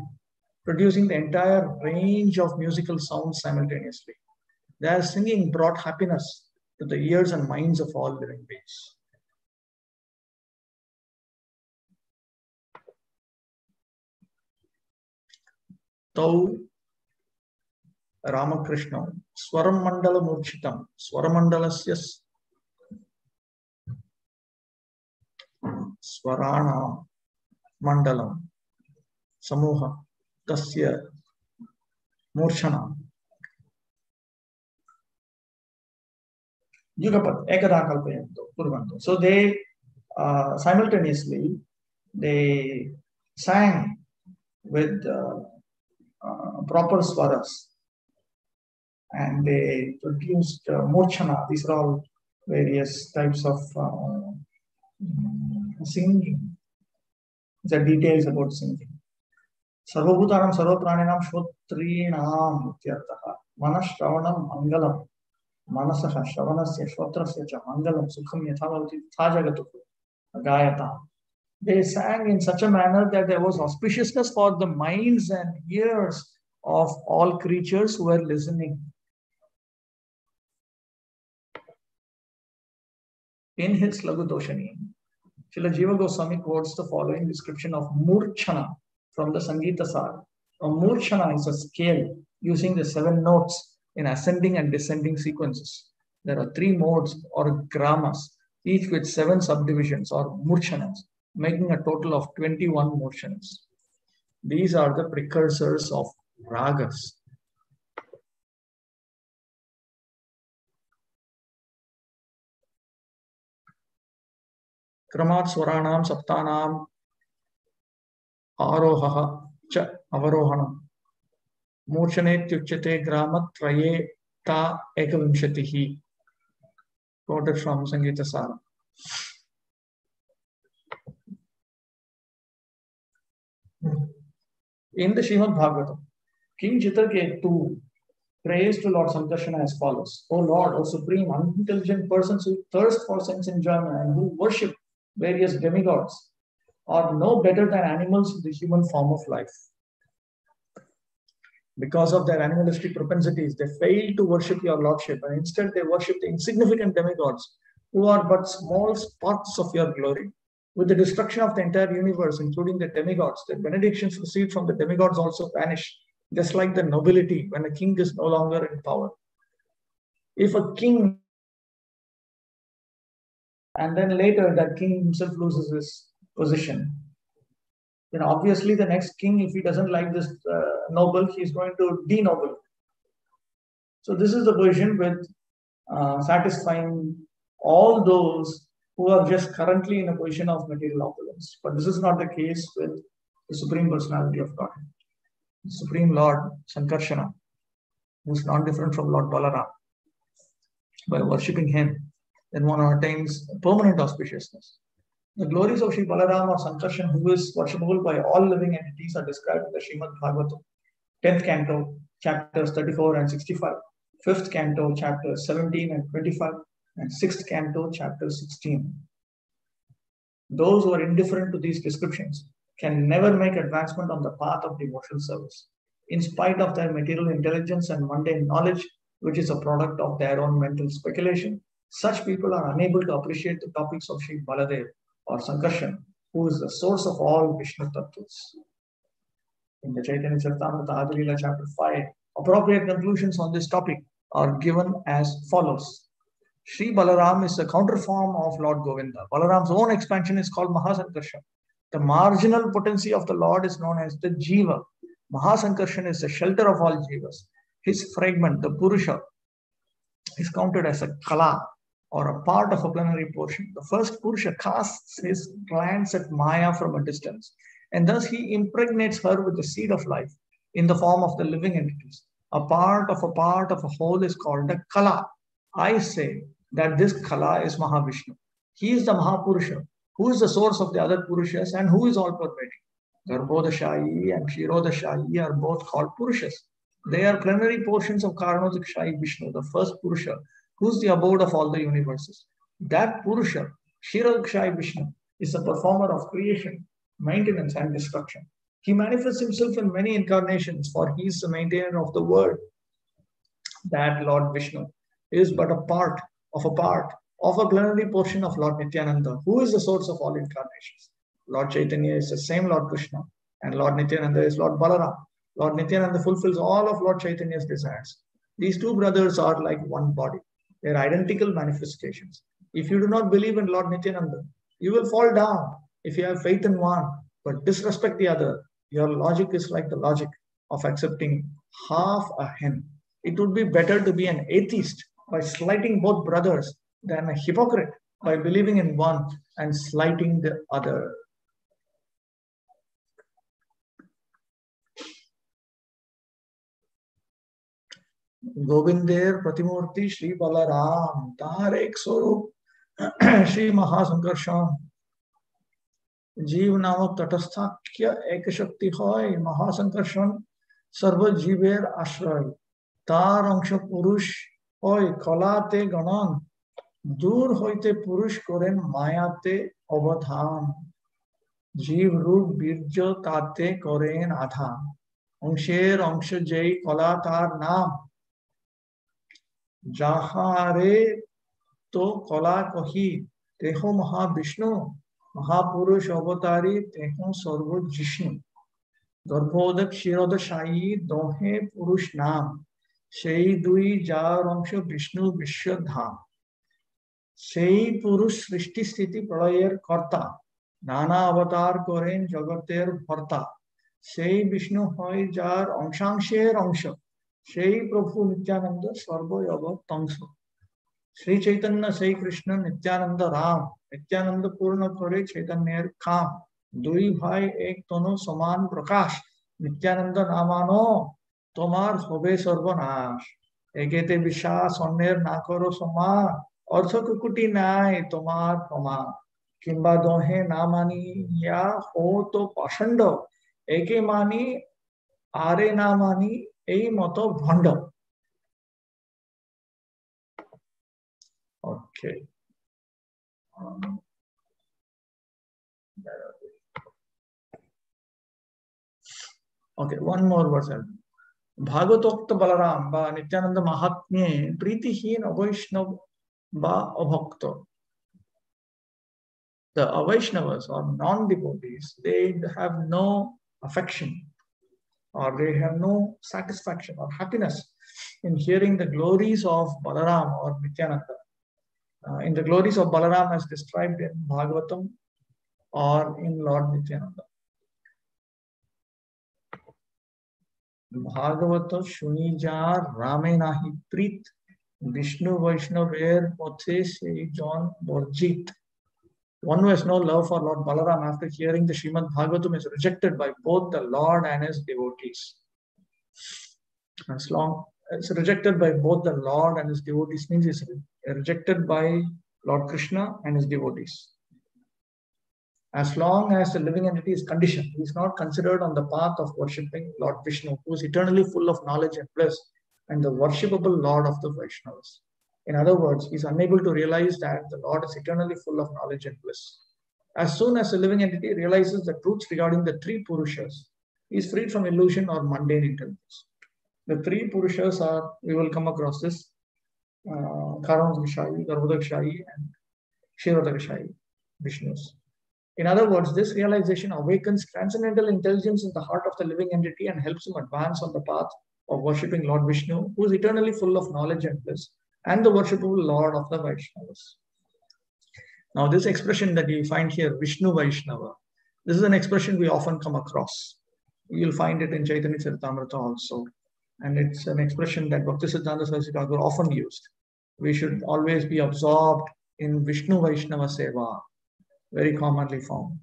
producing the entire range of musical sounds simultaneously. Their singing brought happiness to the ears and minds of all living beings. Tau Ramakrishna Swaram Mandala Murchitam Swaramandalasya Swarana Mandalam Samuha Tasya Murchana Yugapat Ekada Kalpayanto Kurvanto. So they simultaneously they sang with proper swaras and they produced Murchana. These are all various types of singing. The details about singing. Sarvabhutanam sarvaprananam shotrinam ityartha manashravanam mangalam manasaha shravanasya shrotrasya cha mangalam sukham yathavati thajagatu gayata. They sang in such a manner that there was auspiciousness for the minds and ears of all creatures who were listening. In his Lagudoshani, Srila Jiva Goswami quotes the following description of Murchana from the Sangita Sar. A Murchana is a scale using the 7 notes in ascending and descending sequences. There are 3 modes or gramas, each with 7 subdivisions or Murchanas, making a total of 21 Murchanas. These are the precursors of ragas. Kramat Swaranam Saptanam Arohaha Cha Avarohanam Murchane Tyuchate Gramat Traye Ta Ekavimshatihi. Quoted from Sangita Sara. In the Srimad Bhagavatam, King Chitraketu prays to Lord Sankarsana as follows: O Lord, O supreme unintelligent persons who thirst for sense enjoyment and who worship various demigods are no better than animals in the human form of life. Because of their animalistic propensities, they fail to worship your lordship and instead they worship the insignificant demigods who are but small spots of your glory. With the destruction of the entire universe, including the demigods, the benedictions received from the demigods also vanish, just like the nobility when a king is no longer in power. If a king, and then later that king himself loses his position, then obviously the next king, if he doesn't like this noble, he is going to denoble. So this is the version with satisfying all those who are just currently in a position of material opulence. But this is not the case with the Supreme Personality of God, the Supreme Lord Sankarsana, who is not different from Lord Balaram. By worshipping him, then one attains permanent auspiciousness. The glories of Sri Balaram or Sankarshan, who is worshipable by all living entities, are described in the Srimad Bhagavatam, 10th canto, chapters 34 and 65, 5th canto, chapters 17 and 25, and 6th canto, chapter 16. Those who are indifferent to these descriptions can never make advancement on the path of devotional service, in spite of their material intelligence and mundane knowledge, which is a product of their own mental speculation. Such people are unable to appreciate the topics of Sri Baladev or Sankarshan, who is the source of all Vishnu Tattvas. In the Caitanya Charitamrita Adilila chapter 5, appropriate conclusions on this topic are given as follows. Sri Balaram is a counter form of Lord Govinda. Balaram's own expansion is called Mahasankarshan. The marginal potency of the Lord is known as the Jiva. Mahasankarshan is the shelter of all Jivas. His fragment, the Purusha, is counted as a Kala or a part of a plenary portion. The first Purusha casts his glance at Maya from a distance, and thus he impregnates her with the seed of life in the form of the living entities. A part of a whole is called a Kala. I say that this Kala is Mahavishnu. He is the Mahapurusha, who is the source of the other Purushas and who is all pervading. Garbhodashayi and Kshirodashayi are both called Purushas. They are plenary portions of Karanodakashayi Vishnu, the first Purusha, who is the abode of all the universes. That Purusha, Kshirodakashayi Vishnu, is the performer of creation, maintenance, and destruction. He manifests himself in many incarnations, for he is the maintainer of the world. That Lord Vishnu is but a part of a plenary portion of Lord Nityananda, who is the source of all incarnations. Lord Chaitanya is the same Lord Krishna, and Lord Nityananda is Lord Balaram. Lord Nityananda fulfills all of Lord Chaitanya's desires. These two brothers are like one body. They are identical manifestations. If you do not believe in Lord Nityananda, you will fall down. If you have faith in one but disrespect the other, your logic is like the logic of accepting half a hen. It would be better to be an atheist by slighting both brothers than a hypocrite by believing in one and slighting the other. गोविंदेर प्रतिमूर्ति श्री बलराम तार एक स्वरूप श्री महासंकर्षण जीव नामक तटस्थाख्य एक शक्ति হয় महासंकर्षण सर्व जीवेर आश्रय तार अंश पुरुष হয় কলাতে গণন दूर হইতে পুরুষ করেন মায়াতে অবধান জীব রূপ বীর্য তাতে করেন আধান অংশের অংশ যেই কলা তার নাম যাহারে তো কলা কহি তেহ মহাবিষ্ণু মহাপুরুষ অবতারী তেহ সর্ব জিষ্ণু গর্ভোদক ক্ষীরোদশায়ী দোহে পুরুষ নাম সেই দুই যার অংশ বিষ্ণু বিশ্বধাম সেই পুরুষ সৃষ্টি স্থিতি প্রলয়ের কর্তা নানা অবতার করেন জগতের ভর্তা সেই বিষ্ণু হয় যার অংশাংশের অংশ সেই প্রভু নিত্যানন্দ সর্বয়বতংশ শ্রী চৈতন্য সেই কৃষ্ণ নিত্যানন্দ রাম নিত্যানন্দ পূর্ণ করে চৈতন্যের খাম দুই ভাই এক তনু সমান প্রকাশ নিত্যানন্দ নামানো তোমার হবে সর্বনাশ একেতে বিশ্বাস অন্যের না করো সমান অর্থ কুকুটি নাই তোমার প্রমাণ কিংবা দোহে না মানি ইয়া হো তো পাষণ্ড একে মানি আরে না মানি এই মতো ভণ্ড Okay. Okay, one more verse. Bhagavatokta Balaram ba Nityananda Mahatmye Pritihin Avaishnav ba Abhakta. The Avaishnavas or non-devotees, they have no affection or they have no satisfaction or happiness in hearing the glories of Balaram or Nityananda. In the glories of Balaram as described in Bhagavatam or in Lord Nityananda. Bhagavata shuni jar Rame nahi preet Vishnu Vaishnaver pothe sei John Borjit. One who has no love for Lord Balaram after hearing the Srimad Bhagavatam is rejected by both the Lord and his devotees. As long it's rejected by both the Lord and his devotees means it's rejected by Lord Krishna and his devotees. As long as the living entity is conditioned, he is not considered on the path of worshipping Lord Vishnu, who is eternally full of knowledge and bliss, and the worshipable Lord of the Vaishnavas. In other words, he is unable to realize that the Lord is eternally full of knowledge and bliss. As soon as the living entity realizes the truths regarding the three Purushas, he is freed from illusion or mundane intelligence. The three Purushas are, we will come across this, Karanodakashayi, Garbhodakashayi, and Kshirodakashayi, Vishnus. In other words, this realization awakens transcendental intelligence in the heart of the living entity and helps him advance on the path of worshipping Lord Vishnu, who is eternally full of knowledge and bliss, and the worshipable Lord of the Vaishnavas. Now, this expression that you find here, Vishnu Vaishnava, this is an expression we often come across. You'll find it in Caitanya Charitamrita also. And it's an expression that Bhaktisiddhanta Saraswati Thakur often used. We should always be absorbed in Vishnu Vaishnava Seva, very commonly found.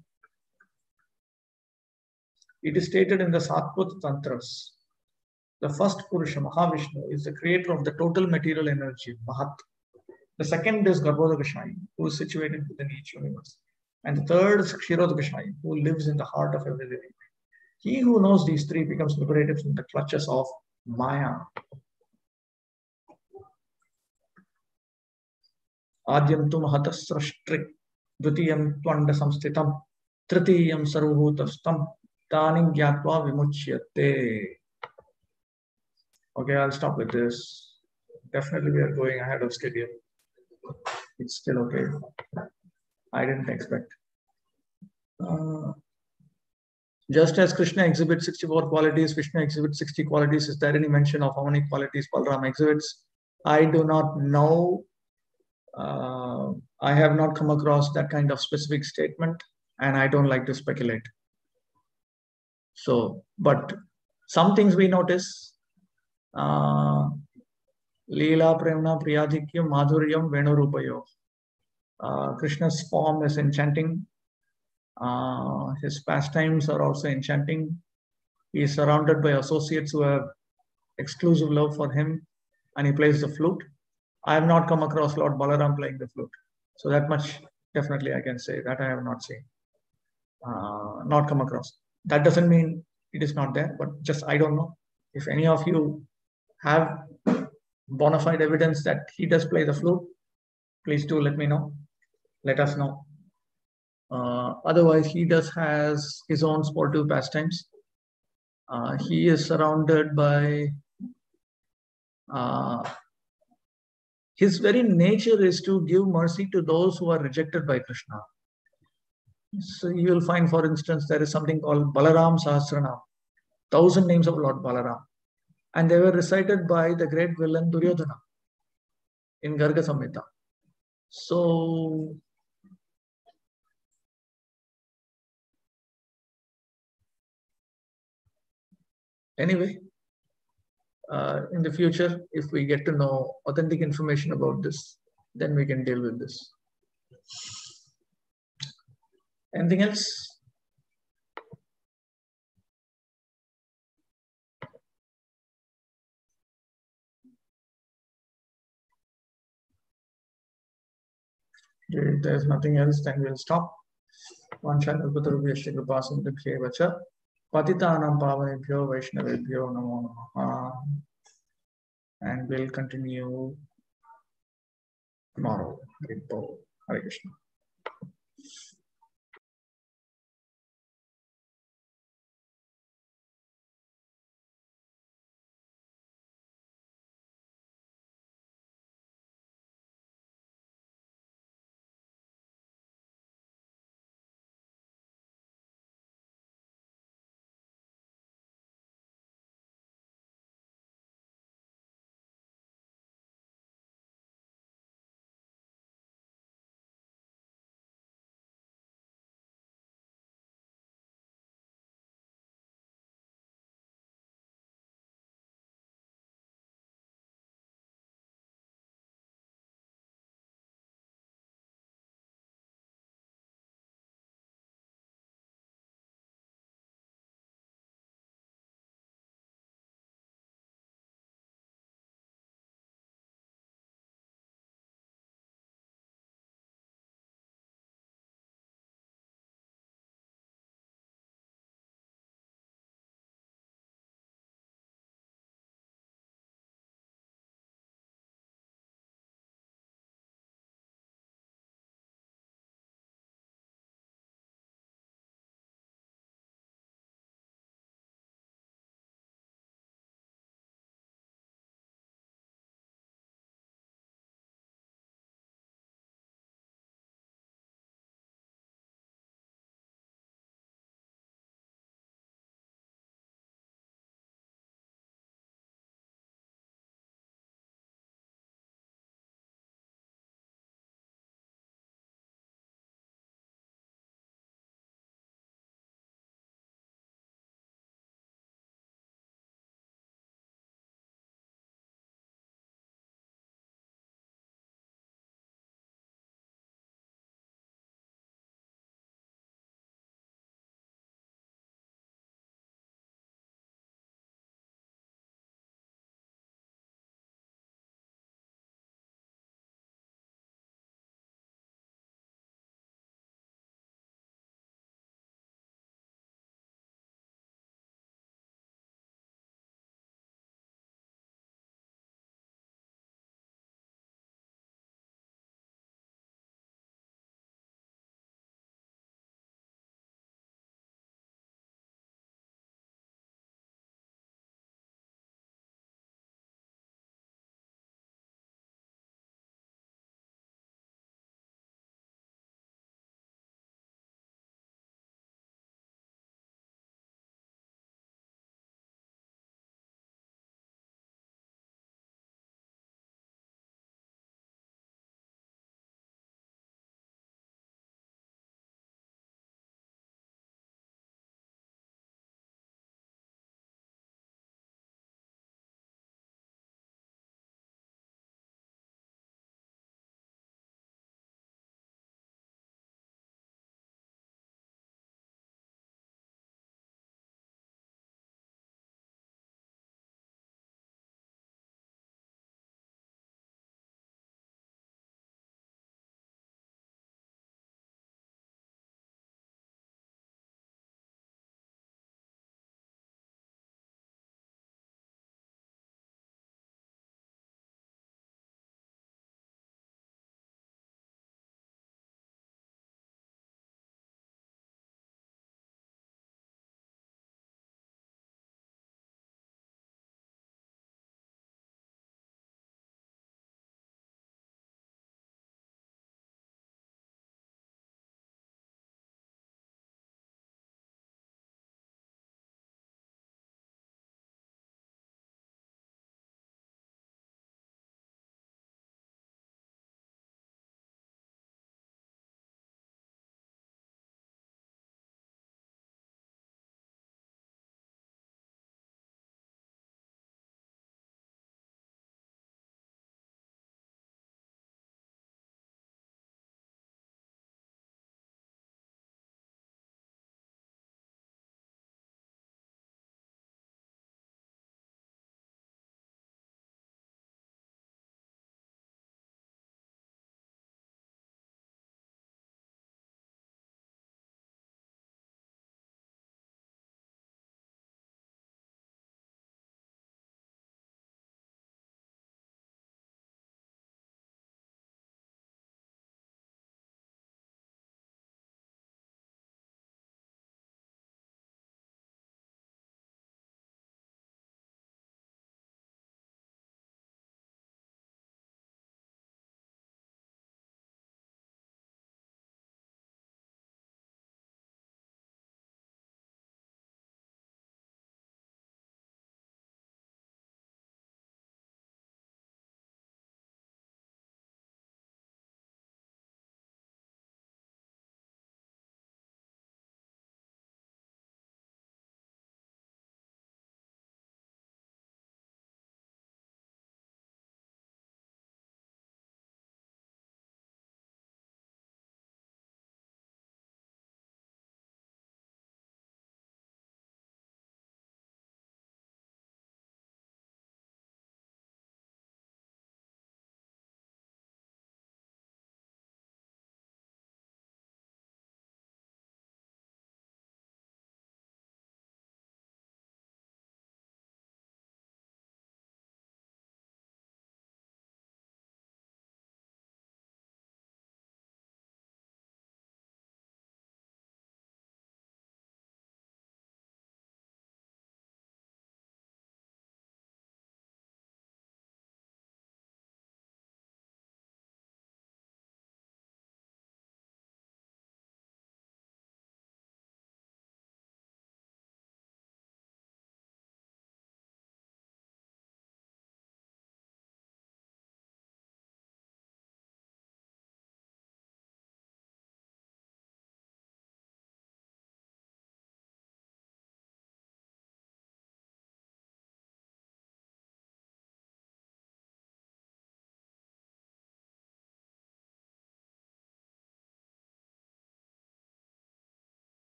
It is stated in the Satput Tantras. The first Purusha, Mahavishnu, is the creator of the total material energy, Mahat. The second is Garbhodakashayi, who is situated within each universe. And the third is Kshirodakashayi, who lives in the heart of every living. He who knows these three becomes liberated from the clutches of Maya. Adyam tu mahatasrashtri, dvitiyam tvanda samstitam, tritiyam sarvabhutastam, tanim gyatva vimuchyate. Okay, I'll stop with this. Definitely we are going ahead of schedule. It's still okay. I didn't expect. Just as Krishna exhibits 64 qualities, Vishnu exhibits 60 qualities. Is there any mention of how many qualities Balaram exhibits? I do not know. I have not come across that kind of specific statement, and I don't like to speculate. So, but some things we notice. Leela Premna Priyadhikyam Madhuryam Venurupayo. Krishna's form is enchanting. His pastimes are also enchanting. He is surrounded by associates who have exclusive love for him, and he plays the flute. I have not come across Lord Balaram playing the flute. So that much definitely I can say that I have not seen. Not come across. That doesn't mean it is not there, but just I don't know. If any of you have bona fide evidence that he does play the flute, please do let me know. Let us know. Otherwise, he does has his own sportive pastimes. He is surrounded by his very nature is to give mercy to those who are rejected by Krishna. So you will find, for instance, there is something called Balaram Sahasranam, 1,000 names of Lord Balaram. And they were recited by the great villain Duryodhana in Garga Samhita. So anyway, in the future, if we get to know authentic information about this, then we can deal with this. Anything else? If there's nothing else, then we'll stop. Patitanam Pavanebhyo Vaishnavebhyo Namo Namaha. And we'll continue tomorrow. Hare Krishna.